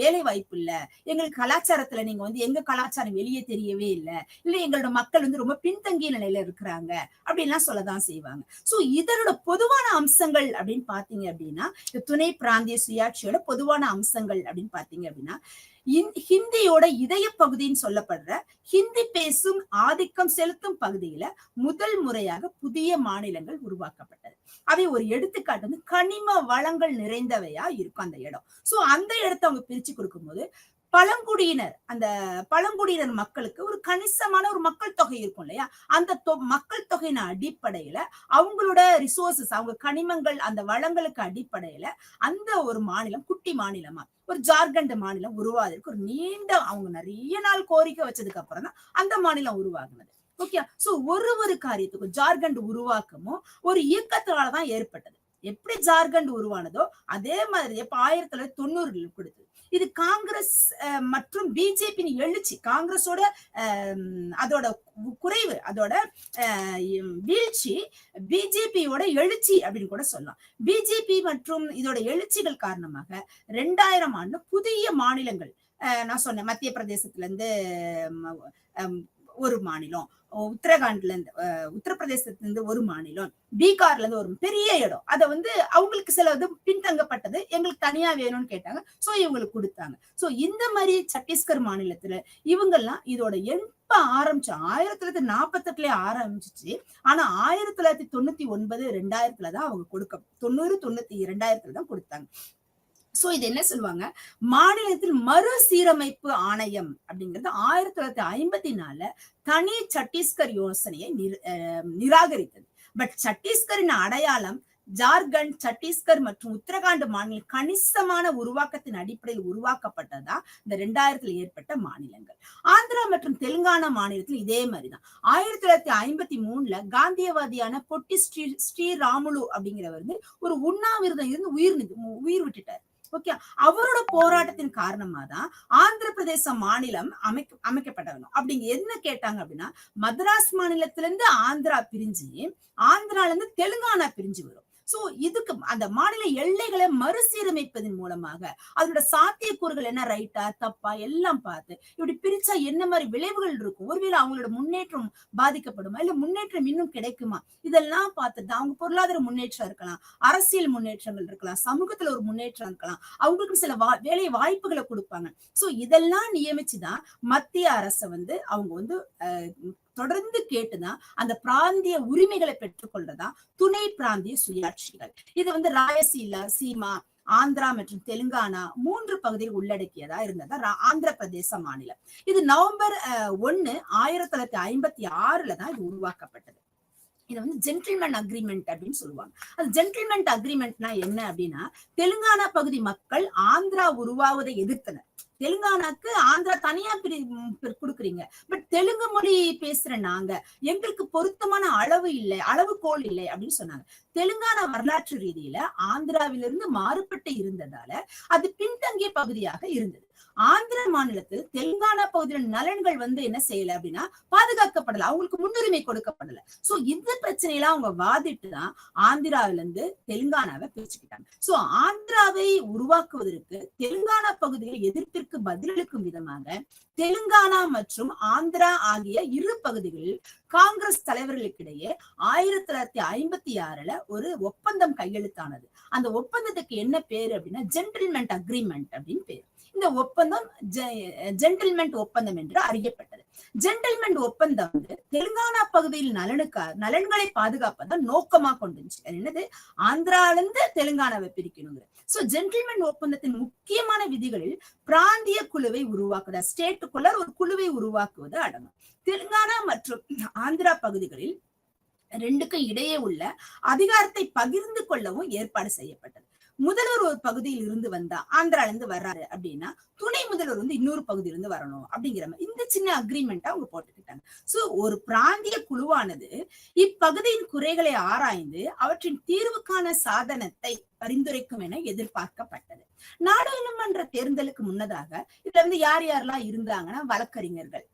S1: வேலை வாய்ப்பு இல்ல, எங்களுக்கு கலாச்சாரத்துல நீங்க வந்து எங்க கலாச்சாரம் வெளியே தெரியவே இல்லை, இல்ல எங்களோட மக்கள் வந்து ரொம்ப பின்தங்கிய நிலையில இருக்கிறாங்க அப்படின்லாம் சொல்லதான் செய்வாங்க. சோ இதனோட பொதுவான அம்சங்கள் அப்படின்னு பாத்தீங்க அப்படின்னா, துணை பிராந்திய சுயாட்சியோட பொதுவான அம்சங்கள் அப்படின்னு பாத்தீங்க அப்படின்னா, ஹிந்தியோட இதய பகுதின்னு சொல்லப்படுற ஹிந்தி பேசும் ஆதிக்கம் செலுத்தும் பகுதியில முதல் முறையாக புதிய மாநிலங்கள் உருவாக்கப்பட்டது. அவை ஒரு எடுத்துக்காட்டு வந்து கனிம வளங்கள் நிறைந்தவையா இருக்கும் அந்த இடம். சோ அந்த இடத்தை அவங்க பிரிச்சு கொடுக்கும்போது அந்த பழங்குடியினர் மக்களுக்கு ஒரு கணிசமான ஒரு மக்கள் தொகை இருக்கும் இல்லையா? அந்த மக்கள் தொகையின் அடிப்படையில அவங்களோட ரிசோர்சஸ், அவங்க கனிமங்கள், அந்த வளங்களுக்கு அடிப்படையில அந்த ஒரு மாநிலம் குட்டி மாநிலமா ஒரு ஜார்க்கண்ட் மாநிலம் உருவாவதற்கு ஒரு அவங்க நிறைய நாள் கோரிக்கை வச்சதுக்கு அப்புறம் தான் அந்த மாநிலம் உருவாகுனது. ஓகே, சோ ஒரு காரியத்துக்கும் ஜார்க்கண்ட் உருவாக்கமும் ஒரு இயக்கத்தாலதான் ஏற்பட்டது. எப்படி ஜார்க்கண்ட் உருவானதோ அதே மாதிரி இப்ப 1990 கொடுத்தது. இது காங்கிரஸ் மற்றும் பிஜேபி எழுச்சி, காங்கிரஸோட அதோட குறைவு, அதோட வீழ்ச்சி பிஜேபியோட எழுச்சி அப்படின்னு கூட சொல்லலாம். பிஜேபி மற்றும் இதோட எழுச்சிகள் காரணமாக 2000 ஆண்டு புதிய மாநிலங்கள், நான் சொன்னேன் மத்திய பிரதேசத்துல இருந்து ஒரு மாநிலம், உத்தரகாண்ட்ல இருந்து உத்தரப்பிரதேசத்துல இருந்து ஒரு மாநிலம், பீகார்ல இருந்து ஒரு பெரிய இடம். அத வந்து அவங்களுக்கு சில இது பின்தங்கப்பட்டது, எங்களுக்கு தனியா வேணும்னு கேட்டாங்க. சோ இவங்களுக்கு கொடுத்தாங்க. சோ இந்த மாதிரி சத்தீஸ்கர் மாநிலத்துல இவங்கெல்லாம் இதோட எப்ப ஆரம்பிச்சு 1948 ஆரம்பிச்சிச்சு. ஆனா 1999 2000 தான் அவங்க 90 2000 தான் கொடுத்தாங்க. சோ இது என்ன சொல்லுவாங்க, மாநிலத்தில் மறுசீரமைப்பு ஆணையம் அப்படிங்கிறது 1954 தனி சத்தீஸ்கர் யோசனையை நிராகரித்தது. பட் சத்தீஸ்கரின் அடையாளம் ஜார்க்கண்ட், சத்தீஸ்கர் மற்றும் உத்தரகாண்ட் மாநில கணிசமான உருவாக்கத்தின் அடிப்படையில் உருவாக்கப்பட்டதா இந்த 2000 ஏற்பட்ட மாநிலங்கள். ஆந்திரா மற்றும் தெலுங்கானா மாநிலத்தில் இதே மாதிரிதான் 1953 காந்தியவாதியான பொட்டி ஸ்ரீராமுலு அப்படிங்கிறவர் வந்து ஒரு உண்ணாவிரதம் இருந்து உயிர் விட்டுட்டார். ஓகே, அவரோட போராட்டத்தின் காரணமா தான் ஆந்திர பிரதேச மாநிலம் அமைக்கப்பட்டவங்க. அப்படிங்க என்ன கேட்டாங்க அப்படின்னா, மദ്രാஸ் மாநிலத்திலிருந்து ஆந்திரா பிரிஞ்சு ஆந்திரால இருந்து தெலுங்கானா பிரிஞ்சு வரும். சோ இதுக்கு அந்த மாநில எல்லைகளை மறுசீரமைப்பதன் மூலமாக அதோட சாத்தியக்கூறுகள் என்ன, ரைட்டா தப்பா எல்லாம் பார்த்து இப்படி பிரிச்சா என்ன மாதிரி விளைவுகள் இருக்கும், ஒருவேளை அவங்களோட முன்னேற்றம் பாதிக்கப்படுமா, இல்ல முன்னேற்றம் இன்னும் கிடைக்குமா, இதெல்லாம் பார்த்துட்டு அவங்க பொருளாதார முன்னேற்றம் இருக்கலாம், அரசியல் முன்னேற்றங்கள் இருக்கலாம், சமூகத்துல ஒரு முன்னேற்றம் இருக்கலாம், அவங்களுக்கு சில வேலை வாய்ப்புகளை கொடுப்பாங்க. சோ இதெல்லாம் நியமிச்சுதான் மத்திய அரசை வந்து அவங்க வந்து தொடர்ந்து கேட்டுதான் அந்த பிராந்திய உரிமைகளை பெற்றுக்கொள்றதா துணை பிராந்திய சுயாட்சிகள். இது வந்து ராயசீலா, சீமா, ஆந்திரா மற்றும் தெலுங்கானா 3 பகுதியில் உள்ளடக்கியதா இருந்ததா ஆந்திர பிரதேச மாநிலம். இது நவம்பர் 1, 1956 தான் இது உருவாக்கப்பட்டது. இதை வந்து ஜென்டில்மேன் அக்ரிமெண்ட் அப்படின்னு சொல்லுவாங்க. அது ஜென்டில்மேன் அக்ரிமெண்ட்னா என்ன அப்படின்னா, தெலுங்கானா பகுதி மக்கள் ஆந்திரா உருவாவதை எதிர்த்தனர். தெலுங்கானாக்கு ஆந்திரா தனியா கொடுக்குறீங்க, பட் தெலுங்கு மொழி பேசுற நாங்க, எங்களுக்கு பொருத்தமான அளவுகோல் இல்லை அப்படின்னு சொன்னாங்க. தெலுங்கானா வரலாற்று ரீதியில ஆந்திராவிலிருந்து மாறுபட்டு இருந்ததால அது பின்தங்கிய பகுதியாக இருந்தது. ஆந்திர மாநிலத்தில் தெலுங்கானா பகுதியில் நலன்கள் வந்து என்ன செய்யல அப்படின்னா பாதுகாக்கப்படல, அவங்களுக்கு முன்னுரிமை கொடுக்கப்படல. சோ இந்த பிரச்சனையெல்லாம் அவங்க வாதிட்டுதான் ஆந்திராவில இருந்து தெலுங்கானாவை பிரிச்சுக்கிட்டாங்க. சோ ஆந்திராவை உருவாக்குவதற்கு தெலுங்கானா பகுதியில் எதிர்ப்பிற்கு பதிலளிக்கும் விதமாக தெலுங்கானா மற்றும் ஆந்திரா ஆகிய இரு பகுதிகளில் காங்கிரஸ் தலைவர்களுக்கிடையே 1956 ஒரு ஒப்பந்தம் கையெழுத்தானது. அந்த ஒப்பந்தத்துக்கு என்ன பேரு அப்படின்னா ஜென்டில்மேன் அக்ரிமெண்ட் அப்படின்னு பேரு. இந்த ஒப்பந்தம் ஜென்டில்மேன் ஒப்பந்தம் என்று அறியப்பட்டது. ஜென்டில்மேன் ஒப்பந்தம் வந்து தெலுங்கானா பகுதியில் நலன்களை பாதுகாப்பதான் நோக்கமா கொண்டுச்சு. என்னது, ஆந்திரால இருந்து தெலுங்கானாவை பிரிக்கணுங்க. சோ ஜென்டில்மேன் ஒப்பந்தத்தின் முக்கியமான விதிகளில் பிராந்திய குழுவை உருவாக்குதல், ஸ்டேட்டுக்குள்ள ஒரு குழுவை உருவாக்குவது அடங்கும். தெலுங்கானா மற்றும் ஆந்திரா பகுதிகளில் ரெண்டுக்கும் இடையே உள்ள அதிகாரத்தை பகிர்ந்து கொள்ளவும் ஏற்பாடு செய்யப்பட்டது. முதல்வர் ஒரு பகுதியில் இருந்து வந்தா, ஆந்திரால இருந்து வர்றாரு அப்படின்னா துணை முதல்வர் வந்து இன்னொரு பகுதியில இருந்து வரணும் அப்படிங்கிற மாதிரி இந்த சின்ன அக்ரிமெண்டா அவங்க போட்டுக்கிட்டாங்க. சோ ஒரு பிராந்திய குழுவானது இப்பகுதியின் குறைகளை ஆராய்ந்து அவற்றின் தீர்வுக்கான சாதனத்தை பரிந்துரைக்கும் என எதிர்பார்க்கப்பட்டது. நாடாளுமன்ற தேர்தலுக்கு முன்னதாக இதுல வந்து யார் யாரெல்லாம் இருந்தாங்கன்னா வழக்கறிஞர்கள்,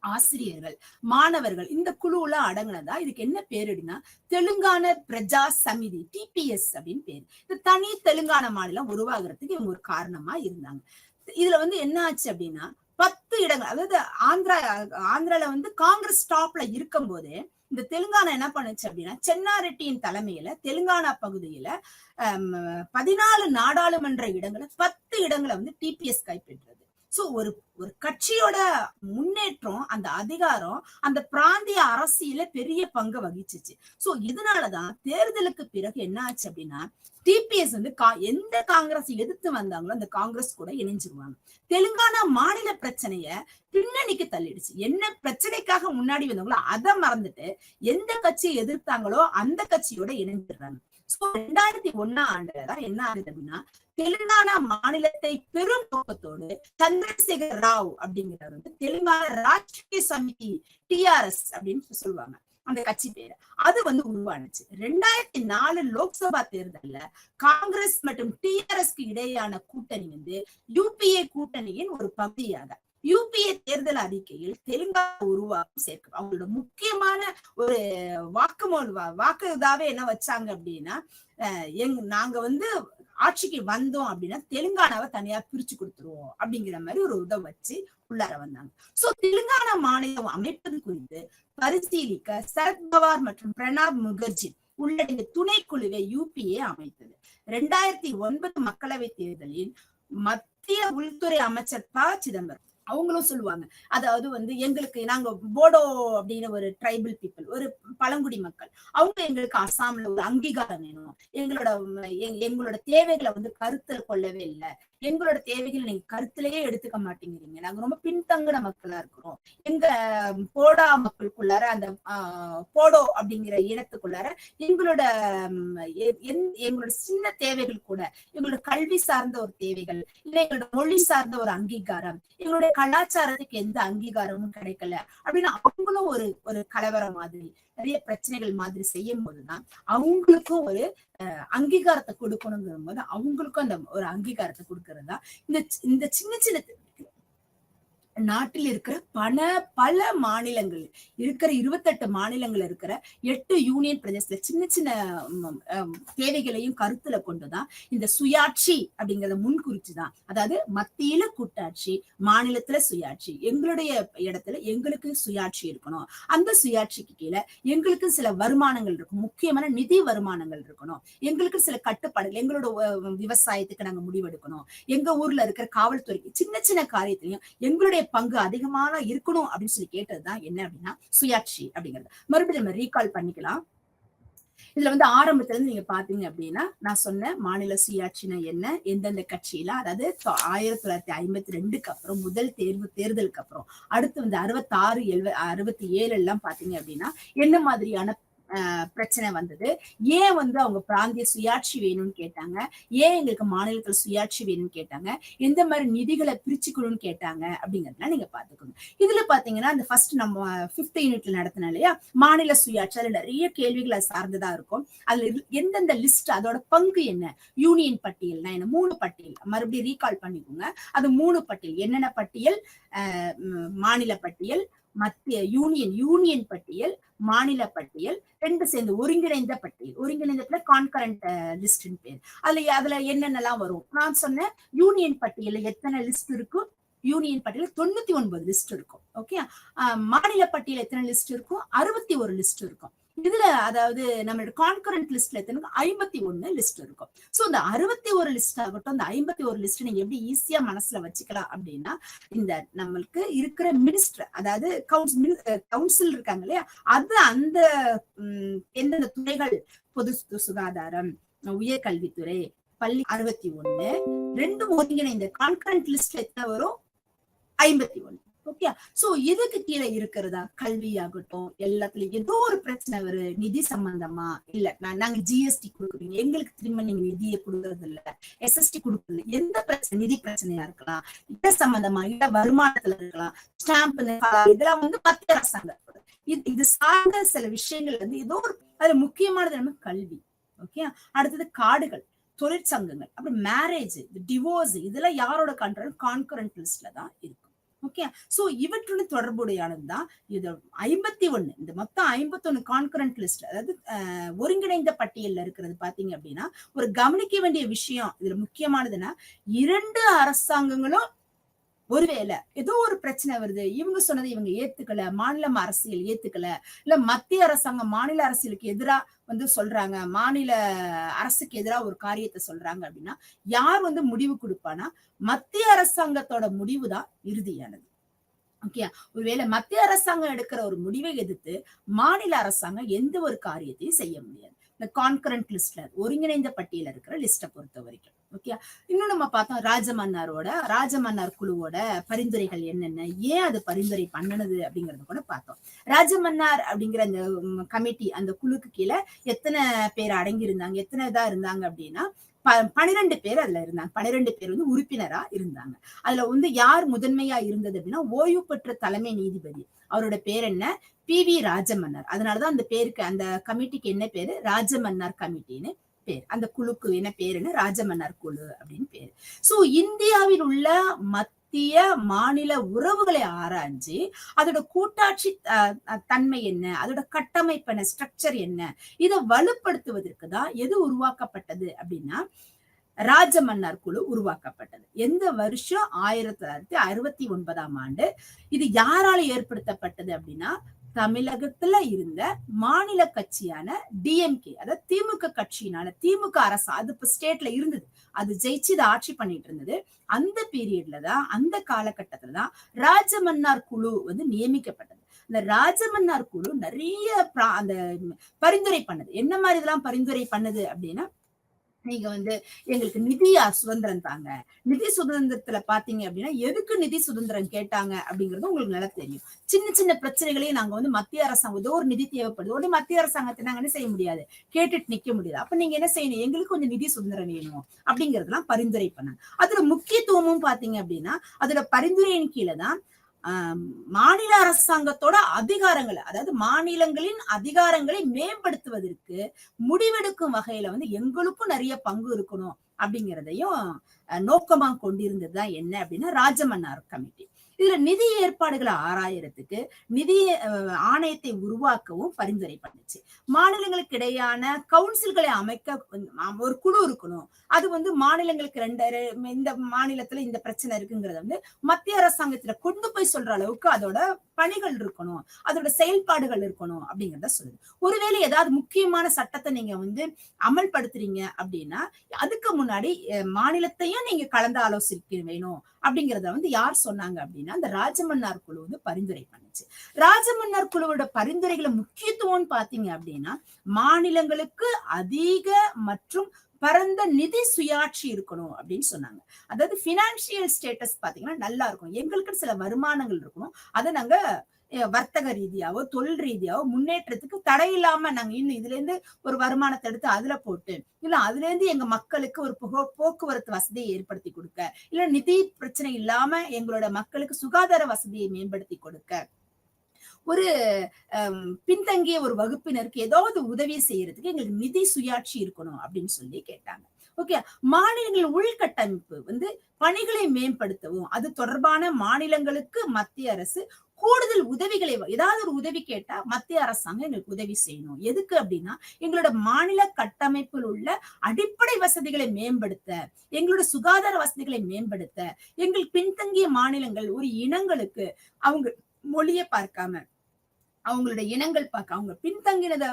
S1: ஆசிரியர்கள், மாணவர்கள், இந்த குழு எல்லாம் அடங்கினதா. இதுக்கு என்ன பேரு அப்படின்னா தெலுங்கானா பிரஜா சமிதி, டிபிஎஸ் அப்படின்னு பேரு. இந்த தனி தெலுங்கானா மாநிலம் உருவாகிறதுக்கு இவங்க ஒரு காரணமா இருந்தாங்க. இதுல வந்து என்ன ஆச்சு அப்படின்னா 10 இடங்கள், அதாவது ஆந்திரால வந்து காங்கிரஸ் டாப்ல இருக்கும் போதே இந்த தெலுங்கானா என்ன பண்ணுச்சு அப்படின்னா சென்னாரெட்டியின் தலைமையில தெலுங்கானா பகுதியில 14 நாடாளுமன்ற இடங்களை 10 இடங்களை வந்து டிபிஎஸ் கைப்பற்றது. சோ ஒரு கட்சியோட முன்னேற்றம், அந்த அதிகாரம் அந்த பிராந்திய அரசியல பெரிய பங்கு வகிச்சுச்சு. சோ இதனாலதான் தேர்தலுக்கு பிறகு என்ன ஆச்சு அப்படின்னா டிபிஎஸ் வந்து எந்த காங்கிரஸ் எதிர்த்து வந்தாங்களோ அந்த காங்கிரஸ் கூட இணைஞ்சிருவாங்க. தெலுங்கானா மாநில பிரச்சனைய பின்னணிக்கு தள்ளிடுச்சு. என்ன பிரச்சனைக்காக முன்னாடி வந்தாங்களோ அதை மறந்துட்டு எந்த கட்சியை எதிர்த்தாங்களோ அந்த கட்சியோட இணைஞ்சிடுறாங்க. 2001 என்ன ஆகுது அப்படின்னா தெலுங்கானா மாநிலத்தை பெரும் நோக்கத்தோடு சந்திரசேகர் ராவ் அப்படிங்கிறவர் வந்து தெலுங்கானா ராஷ்டிரிய சமிதி, டிஆர்எஸ் அப்படின்னு சொல்லுவாங்க அந்த கட்சி பேரு, அது வந்து உருவானுச்சு. 2004 லோக்சபா தேர்தல்ல காங்கிரஸ் மற்றும் டிஆர்எஸ்க்கு இடையேயான கூட்டணி வந்து யூபிஏ கூட்டணியின் ஒரு பகுதியாக யூபிஏ தேர்தல் அறிக்கையில் தெலுங்கானா உருவாக்கம் சேர்க்க அவங்களோட முக்கியமான ஒரு வாக்குதாவே என்ன வச்சாங்க அப்படின்னா நாங்க வந்து ஆட்சிக்கு வந்தோம் அப்படின்னா தெலுங்கானாவை தனியா பிரிச்சு கொடுத்துருவோம் அப்படிங்கிற மாதிரி ஒரு உதவி வச்சு உள்ளார வந்தாங்க. சோ தெலுங்கானா மாநிலம் அமைப்பது குறித்து பரிசீலிக்க சரத்பவார் மற்றும் பிரணாப் முகர்ஜி உள்ளடங்கிய துணைக்குழுவை யூபிஏ அமைத்தது. 2009 மக்களவை தேர்தலில் மத்திய உள்துறை அமைச்சர் ப சிதம்பரம் அவங்களும் சொல்லுவாங்க, அதாவது வந்து எங்களுக்கு நாங்க போடோ அப்படின்னு ஒரு ட்ரைபல் பீப்புள், ஒரு பழங்குடி மக்கள், அவங்க எங்களுக்கு அசாம்ல ஒரு அங்கீகாரம் வேணும், எங்களோட தேவைகளை வந்து கருத்தில் கொள்ளவே இல்லை, எங்களோட தேவைகளை நீங்க கருத்திலேயே எடுத்துக்க மாட்டேங்கிறீங்க, நாங்க ரொம்ப பின்தங்கின மக்களா இருக்கிறோம், எங்க போடா மக்களுக்குள்ளார அந்த போடோ அப்படிங்கிற இனத்துக்குள்ளார எங்களோட சின்ன தேவைகள் கூட, எங்களோட கல்வி சார்ந்த ஒரு தேவைகள், இல்லை எங்களோட மொழி சார்ந்த ஒரு அங்கீகாரம், எங்களுடைய கலாச்சாரத்துக்கு எந்த அங்கீகாரமும் கிடைக்கல அப்படின்னு அவங்களும் ஒரு கலவரம் மாதிரி நிறைய பிரச்சனைகள் மாதிரி செய்யும் போதுதான் அவங்களுக்கும் ஒரு அங்கீகாரத்தை கொடுக்கணுங்கிற போது அவங்களுக்கும் அந்த ஒரு அங்கீகாரத்தை கொடுக்கறதா இந்த சின்ன சின்ன நாட்டில் இருக்கிற பல மாநிலங்கள் இருக்கிற 28 மாநிலங்கள் இருக்கிற 8 யூனியன் பிரதேசத்துல சின்ன சின்ன தேவைகளையும் கருத்துல கொண்டுதான் இந்த சுயாட்சி அப்படிங்கறத முன்குறிச்சுதான். அதாவது மத்தியில கூட்டாட்சி, மாநிலத்துல சுயாட்சி, எங்களுடைய இடத்துல எங்களுக்கு சுயாட்சி இருக்கணும். அந்த சுயாட்சிக்கு கீழே எங்களுக்கு சில வருமானங்கள் இருக்கும், முக்கியமான நிதி வருமானங்கள் இருக்கணும். எங்களுக்கு சில கட்டுப்பாடுகள், எங்களோட விவசாயத்துக்கு நாங்க முடிவெடுக்கணும். எங்க ஊர்ல இருக்கிற காவல்துறைக்கு சின்ன சின்ன காரியத்திலையும் எங்களுடைய பங்கு அதிகமான இருக்கணும் அப்படின்னு சொல்லி கேட்டதுதான் என்ன அப்படின்னா சுயாட்சி அப்படிங்கிறது. மறுபடியும் நம்ம ரீகால் பண்ணிக்கலாம். இதுல வந்து ஆரம்பத்துல இருந்து நீங்க பாத்தீங்க அப்படின்னா நான் சொன்ன மாநில சுயாட்சினா என்ன, எந்தெந்த கட்சியில, அதாவது 1952க்கு அப்புறம் முதல் தேர்தலுக்கு அப்புறம் அடுத்து வந்து 66 67 எல்லாம் பாத்தீங்க அப்படின்னா என்ன மாதிரியான பிரச்சனை வந்தது, ஏன் வந்து அவங்க பிராந்திய சுயாட்சி வேணும்னு கேட்டாங்க, ஏன் எங்களுக்கு மாநிலத்துல சுயாட்சி வேணும்னு கேட்டாங்க, எந்த மாதிரி நிதிகளை பிரிச்சுக்கணும்னு கேட்டாங்க அப்படிங்கறதுலாம் நீங்க பாத்துக்கணும். இதுல பாத்தீங்கன்னா அந்த ஃபர்ஸ்ட் நம்ம 5th யூனிட்ல நடத்தின இல்லையா மாநில சுயாட்சி, அதுல நிறைய கேள்விகள் அது சார்ந்ததா இருக்கும். அதுல எந்தெந்த லிஸ்ட், அதோட பங்கு என்ன, யூனியன் பட்டியல்னா என்ன, 3 பட்டியல் மறுபடியும் ரீகால் பண்ணிக்கோங்க. அது 3 பட்டியல் என்னென்ன பட்டியல், மாநில பட்டியல், மத்திய யூனியன் பட்டியல், மாநில பட்டியல், ரெண்டு சேர்ந்து ஒருங்கிணைந்த பட்டியல். ஒருங்கிணைந்த கான்கரண்ட் லிஸ்ட் பேர். அதுல என்னென்னலாம் வரும் நான் சொன்ன யூனியன் பட்டியல்ல எத்தனை லிஸ்ட் இருக்கும், யூனியன் பட்டியல 99 லிஸ்ட் இருக்கும். ஓகே, மாநில பட்டியல் எத்தனை லிஸ்ட் இருக்கும், 61 லிஸ்ட் இருக்கும். இதுல அதாவது நம்மளோட கான்கரண்ட் லிஸ்ட்ல எத்தனை 51 லிஸ்ட் இருக்கும். சோ இந்த 61 லிஸ்ட் ஆகட்டும், இந்த 51 லிஸ்ட் நீங்க எப்படி ஈஸியா மனசுல வச்சுக்கலாம் அப்படின்னா, இந்த நம்மளுக்கு இருக்கிற மினிஸ்டர், அதாவது கவுன்சில் இருக்காங்க இல்லையா, அது அந்த எந்தெந்த துறைகள், பொது சுகாதாரம், உயர்கல்வித்துறை, பள்ளி 61, ரெண்டும் ஒருங்கிணைந்த கான்கரண்ட் லிஸ்ட்ல எத்தனை வரும் 51. ஓகே, சோ இதுக்கு கீழே இருக்கிறதா கல்வி ஆகட்டும், எல்லாத்துலயும் ஏதோ ஒரு பிரச்சனை வருது, நிதி சம்பந்தமா இல்ல நாங்க ஜிஎஸ்டி கொடுக்குறீங்க, எங்களுக்கு திரும்ப நீங்க நிதியை கொடுக்கறது இல்ல, எஸ்எஸ்டி கொடுக்கறது, எந்த பிரச்சனை, நிதி பிரச்சனையா இருக்கலாம், இட சம்பந்தமா, இட வருமானத்துல இருக்கலாம், ஸ்டாம்ப், இதெல்லாம் வந்து மத்திய அரசாங்கம் இது சார்ந்த சில விஷயங்கள் வந்து ஏதோ ஒரு, அதுல முக்கியமானது நம்ம கல்வி. ஓகே, அடுத்தது காடுகள், தொழிற்சங்கங்கள், அப்புறம் மேரேஜ், டிவோர்ஸ், இதெல்லாம் யாரோட கண்ட்ரோல், கான்கரண்ட் லிஸ்ட்ல தான் இருக்கும். ஓகே, சோ இவற்றுடன் தொடர்புடையானதுதான் இது 51. இந்த மொத்தம் 51 கான்கரண்ட் லிஸ்ட், அதாவது ஒருங்கிணைந்த பட்டியல்ல இருக்கிறது பாத்தீங்க அப்படின்னா, ஒரு கவனிக்க வேண்டிய விஷயம் இதுல முக்கியமானதுன்னா, 2 அரசாங்கங்களும் ஒருவேளை ஏதோ ஒரு பிரச்சனை வருது, இவங்க சொன்னதை இவங்க ஏத்துக்கல, மாநில அரசியல் ஏத்துக்கல, இல்ல மத்திய அரசாங்கம் மாநில அரசியலுக்கு எதிரா வந்து சொல்றாங்க, மாநில அரசுக்கு எதிராக ஒரு காரியத்தை சொல்றாங்க அப்படின்னா யார் வந்து முடிவு கொடுப்பானா, மத்திய அரசாங்கத்தோட முடிவு தான் இறுதியானது. ஓகே, ஒருவேளை மத்திய அரசாங்கம் எடுக்கிற ஒரு முடிவை எதிர்த்து மாநில அரசாங்கம் எந்த ஒரு காரியத்தையும் செய்ய முடியாது. இந்த கான்கரண்ட் லிஸ்ட்ல ஒருங்கிணைந்த பட்டியல இருக்கிற லிஸ்ட பொறுத்த வரைக்கும். ஓகே, இன்னும் நம்ம பார்த்தோம் ராஜமன்னார் குழுவோட பரிந்துரைகள் என்னென்ன, ஏன் அது பரிந்துரை பண்ணனது அப்படிங்கறத கூட பார்த்தோம். ராஜமன்னார் அப்படிங்கிற அந்த கமிட்டி, அந்த குழுக்கு கீழே எத்தனை பேர் அடங்கி இருந்தாங்க, எத்தனை இதா இருந்தாங்க அப்படின்னா 12 பேர் அதுல இருந்தாங்க. 12 பேர் வந்து உறுப்பினரா இருந்தாங்க. அதுல வந்து யார் முதன்மையா இருந்தது அப்படின்னா ஓய்வு பெற்ற தலைமை நீதிபதி, அவரோட பேர் என்ன, PV ராஜமன்னார். அதனாலதான் அந்த பேருக்கு, அந்த கமிட்டிக்கு என்ன பேரு, ராஜமன்னார் கமிட்டின்னு பேர். அந்த குழுக்கு என்ன பேருன்னு ராஜமன்னார் குழு அப்படின்னு பேரு. சோ இந்தியாவில் உள்ள மத்திய மாநில உறவுகளை ஆராய்ஞ்சு அதோட கூட்டாட்சி தன்மை என்ன, அதோட கட்டமைப்பு என்ன, ஸ்ட்ரக்சர் என்ன, இதை வலுப்படுத்துவதற்கு தான் எது உருவாக்கப்பட்டது அப்படின்னா ராஜமன்னார் குழு உருவாக்கப்பட்டது. எந்த வருஷம் 1969 இது யாரால ஏற்படுத்தப்பட்டது அப்படின்னா, தமிழகத்துல இருந்த மாநில கட்சியான டிஎம்கே, அதாவது திமுக கட்சியினால, திமுக அரசு அது இப்ப ஸ்டேட்ல இருந்தது, அது ஜெயிச்சு இதை ஆட்சி பண்ணிட்டு இருந்தது. அந்த பீரியட்ல தான், அந்த காலகட்டத்துல தான் ராஜமன்னார் குழு வந்து நியமிக்கப்பட்டது. இந்த ராஜமன்னார் குழு நிறைய அந்த பரிந்துரை பண்ணது. என்ன மாதிரி இதெல்லாம் பரிந்துரை பண்ணது அப்படின்னா, நீங்க வந்து எங்களுக்கு நிதி சுதந்திரம் தாங்க. நிதி சுதந்திரத்துல பாத்தீங்க அப்படின்னா எதுக்கு நிதி சுதந்திரம் கேட்டாங்க அப்படிங்கிறது உங்களுக்கு நல்லா தெரியும். சின்ன சின்ன பிரச்சனைகளையும் நாங்க வந்து மத்திய அரசாங்கம் ஏதோ ஒரு நிதி தேவைப்படுது, உடனே மத்திய அரசாங்கத்தை நாங்க என்ன செய்ய முடியாது, கேட்டுட்டு நிக்க முடியாது. அப்ப நீங்க என்ன செய்யணும், எங்களுக்கு கொஞ்சம் நிதி சுதந்திரம் வேணும் அப்படிங்கறதெல்லாம் பரிந்துரை பண்ணாங்க. அதுல முக்கியத்துவமும் பாத்தீங்க அப்படின்னா, அதுல பரிந்துரையின் கீழே தான் மாநில அரசாங்கத்தோட அதிகாரங்களை, அதாவது மாநிலங்களின் அதிகாரங்களை மேம்படுத்துவதற்கு முடிவெடுக்கும் வகையில வந்து எங்களுக்கும் நிறைய பங்கு இருக்கணும் அப்படிங்கிறதையும் நோக்கமா கொண்டிருந்ததுதான் என்ன அப்படின்னா ராஜமன்னார் கமிட்டி. இதுல நிதி ஏற்பாடுகளை ஆராயறதுக்கு நிதி ஆணையத்தை உருவாக்கவும் பரிந்துரை பண்ணுச்சு. மாநிலங்களுக்கு இடையான கவுன்சில்களை அமைக்க ஒரு குழு இருக்கணும். அது வந்து மாநிலங்களுக்கு இந்த மாநிலத்துல இந்த பிரச்சனை இருக்குங்கிறத வந்து மத்திய அரசாங்கத்துல கொண்டு போய் சொல்ற அளவுக்கு அதோட பணிகள் இருக்கணும், அதோட செயல்பாடுகள் இருக்கணும் அப்படிங்கிறத சொல்லுது. ஒருவேளை ஏதாவது முக்கியமான சட்டத்தை நீங்க வந்து அமல்படுத்துறீங்க அப்படின்னா அதுக்கு முன்னாடி மாநிலத்தையும் நீங்க கலந்து ஆலோசிக்க வேணும் அப்படிங்கறத வந்து யார் சொன்னாங்க அப்படின்னா அந்த ராஜமன்னார் குழு வந்து பரிந்துரை பண்ணுச்சு. ராஜமன்னார் குழுவோட பரிந்துரைகளை முக்கியத்துவம் பாத்தீங்க அப்படின்னா மாநிலங்களுக்கு அதிக மற்றும் பரந்த நிதி சுயாட்சி இருக்கணும் அப்படின்னு சொன்னாங்க. அதாவது பினான்சியல் ஸ்டேட்டஸ் பாத்தீங்கன்னா நல்லா இருக்கும், எங்களுக்கு சில வருமானங்கள் இருக்கணும், அதை நாங்க வர்த்தக ரீதியாவோ தொழில் ரீதியாவோ முன்னேற்றத்துக்கு தடை இல்லாம நாங்க இன்னும் இதுல இருந்து ஒரு வருமானத்தை எடுத்து அதுல போட்டு இல்ல அதுல இருந்து எங்க மக்களுக்கு ஒரு போக்குவரத்து வசதியை ஏற்படுத்தி கொடுக்க, இல்ல நிதி பிரச்சனை இல்லாம எங்களோட மக்களுக்கு சுகாதார வசதியை மேம்படுத்தி கொடுக்க, ஒரு பின்தங்கிய ஒரு வகுப்பினருக்கு ஏதாவது உதவி செய்யறதுக்கு எங்களுக்கு நிதி சுயாட்சி இருக்கணும் அப்படின்னு சொல்லி கேட்டாங்க. ஓகே, மாநிலங்களின் உள்கட்டமைப்பு வந்து பணிகளை மேம்படுத்தவும் அது தொடர்பான மாநிலங்களுக்கு மத்திய அரசு கூடுதல் உதவிகளை ஏதாவது ஒரு உதவி கேட்டா மத்திய அரசாங்கம் எங்களுக்கு உதவி செய்யணும். எதுக்கு அப்படின்னா எங்களோட மாநில கட்டமைப்பில் உள்ள அடிப்படை வசதிகளை மேம்படுத்த, எங்களோட சுகாதார வசதிகளை மேம்படுத்த, எங்கள் பின்தங்கிய மாநிலங்கள் ஒரு இனங்களுக்கு அவங்க மொழியை பார்க்காம அவங்களோட இனங்கள் பார்க்க அவங்க பின்தங்கினத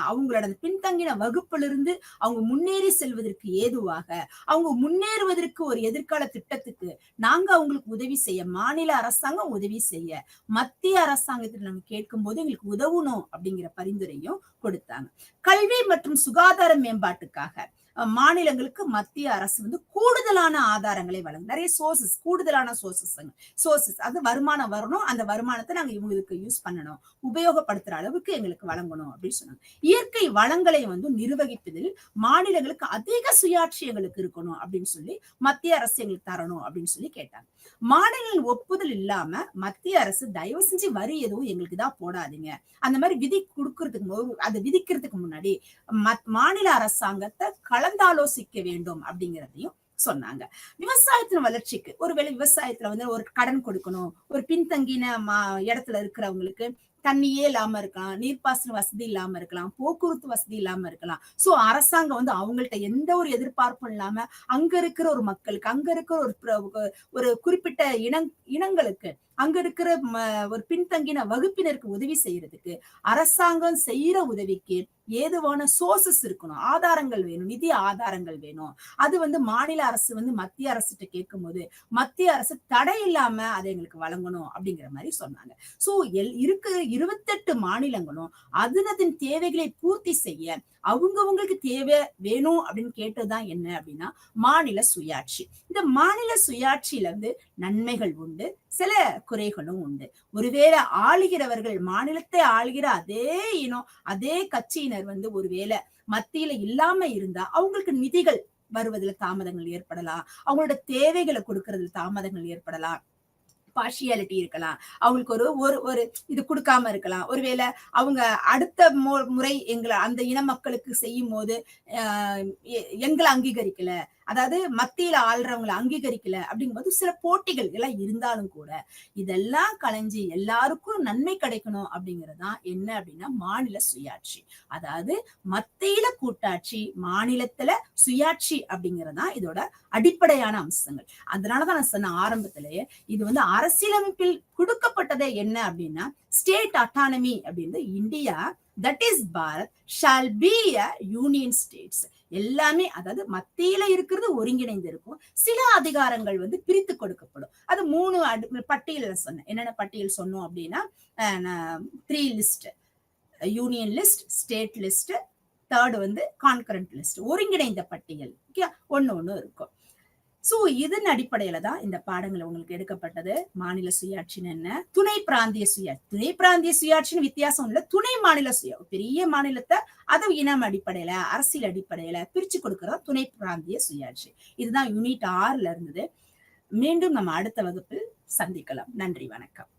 S1: அவங்களோட பின்தங்கின வகுப்பிலிருந்து அவங்க முன்னேறி செல்வதற்கு ஏதுவாக அவங்க முன்னேறுவதற்கு ஒரு எதிர்கால திட்டத்துக்கு நாங்க அவங்களுக்கு உதவி செய்ய, மாநில அரசாங்கம் உதவி செய்ய மத்திய அரசாங்கத்தில் நாங்க கேட்கும் போது எங்களுக்கு உதவணும் அப்படிங்கிற பரிந்துரையும் கொடுத்தாங்க. கல்வி மற்றும் சுகாதார மேம்பாட்டுக்காக மாநிலங்களுக்கு மத்திய அரசு வந்து கூடுதலான ஆதாரங்களை வழங்கும். நிறைய சோர்சஸ், கூடுதலான சோர்சஸ் அது வருமானம் வரணும், அந்த வருமானத்தை நாங்க இவங்களுக்கு யூஸ் பண்ணணும், உபயோகப்படுத்துற அளவுக்கு எங்களுக்கு வழங்கணும் அப்படின்னு சொன்னாங்க. இயற்கை வளங்களை வந்து நிர்வகிப்பதில் மாநிலங்களுக்கு அதிக சுயாட்சி எங்களுக்கு இருக்கணும் அப்படின்னு சொல்லி மத்திய அரசு எங்களுக்கு தரணும் அப்படின்னு சொல்லி கேட்டாங்க. மாநிலங்களின் ஒப்புதல் இல்லாம மத்திய அரசு தயவு செஞ்சு வரி எதுவும் எங்களுக்கு தான் போடாதீங்க, அந்த மாதிரி விதி கொடுக்கறதுக்கு அதை விதிக்கிறதுக்கு முன்னாடி மாநில அரசாங்கத்தை கலந்தாலோசிக்க வேண்டும் அப்படிங்கிறதையும் சொன்னாங்க. விவசாயத்தின் வளர்ச்சிக்கு ஒருவேளை விவசாயத்துல வந்து ஒரு கடன் கொடுக்கணும், ஒரு பின்தங்கின இடத்துல இருக்கிறவங்களுக்கு தண்ணியே இல்லாம இருக்கலாம், நீர்ப்பாசன வசதி இல்லாம இருக்கலாம், போக்குவரத்து வசதி இல்லாம இருக்கலாம். சோ அரசாங்கம் வந்து அவங்கள்ட்ட எந்த ஒரு எதிர்பார்ப்பும் இல்லாம அங்க இருக்கிற ஒரு மக்களுக்கு, அங்க இருக்கிற ஒரு குறிப்பிட்ட இனங்களுக்கு, அங்க இருக்கிற ஒரு பின்தங்கின வகுப்பினருக்கு உதவி செய்யறதுக்கு அரசாங்கம் செய்யற உதவிக்கு ஏதுவான சோர்சஸ் இருக்கணும், ஆதாரங்கள் வேணும், நிதி ஆதாரங்கள் வேணும். அது வந்து மாநில அரசு வந்து மத்திய அரசுகிட்ட கேட்கும் போது மத்திய அரசு தடை இல்லாம அதை எங்களுக்கு வழங்கணும் அப்படிங்கிற மாதிரி சொன்னாங்க. சோ இருக்கிற 28 மாநிலங்களும் அதனதின் தேவைகளை பூர்த்தி செய்ய அவங்களுக்கு தேவை வேணும் அப்படின்னு கேட்டதுதான் என்ன அப்படின்னா மாநில சுயாட்சி. இந்த மாநில சுயாட்சியில வந்து நன்மைகள் உண்டு, சில குறைகளும் உண்டு. ஒருவேளை ஆளுகிறவர்கள், மாநிலத்தை ஆளுகிற அதே இனம் அதே கட்சியினர் வந்து ஒருவேளை மத்தியில இல்லாம இருந்தா அவங்களுக்கு நிதிகள் வருவதில் தாமதங்கள் ஏற்படலாம், அவங்களோட தேவைகளை கொடுக்கறதுல தாமதங்கள் ஏற்படலாம், பார்ஷியாலிட்டி இருக்கலாம், அவங்களுக்கு ஒரு இது கொடுக்காம இருக்கலாம். ஒருவேளை அவங்க அடுத்த முறை எங்களை அந்த இன மக்களுக்கு செய்யும் போது எங்களை அங்கீகரிக்கல, அதாவது மத்தியில ஆள்றவங்களை அங்கீகரிக்கல அப்படிங்கும்போது சில போட்டிகள் எல்லாம் இருந்தாலும் கூட இதெல்லாம் கலைஞ்சு எல்லாருக்கும் நன்மை கிடைக்கணும் அப்படிங்கறதுதான் என்ன அப்படின்னா மாநில சுயாட்சி. அதாவது மத்தியில கூட்டாட்சி, மாநிலத்துல சுயாட்சி அப்படிங்கறதுதான் இதோட அடிப்படையான அம்சங்கள். அதனாலதான் நான் சொன்ன ஆரம்பத்திலேயே இது வந்து அரசியலமைப்பில் கொடுக்கப்பட்டதே என்ன அப்படின்னா ஸ்டேட் அட்டானமி அப்படின்னு. India that is Bharat shall be a union states. எல்லாமே அதாவது மத்தியில இருக்கிறது ஒருங்கிணைந்து இருக்கும், சில அதிகாரங்கள் வந்து பிரித்து கொடுக்கப்படும். அது 3 பட்டியல சொன்னேன். என்னென்ன பட்டியல் சொன்னோம் அப்படின்னா 3 list, union list, state list, third வந்து கான்கரண்ட் லிஸ்ட், ஒருங்கிணைந்த பட்டியல். ஒண்ணு இருக்கும். சோ இதன் அடிப்படையில தான் இந்த பாடங்கள் உங்களுக்கு எடுக்கப்பட்டது. மாநில சுயாட்சின்னு என்ன, துணை பிராந்திய சுயாட்சி. துணை பிராந்திய சுயாட்சின்னு வித்தியாசம் இல்ல, துணை மாநில பெரிய மாநிலத்தை அது இனம் அடிப்படையில அரசியல் அடிப்படையில பிரிச்சு கொடுக்கறதா துணை பிராந்திய சுயாட்சி. இதுதான் யூனிட் 6ல இருந்தது. மீண்டும் நம்ம அடுத்த வகுப்பில் சந்திக்கலாம். நன்றி, வணக்கம்.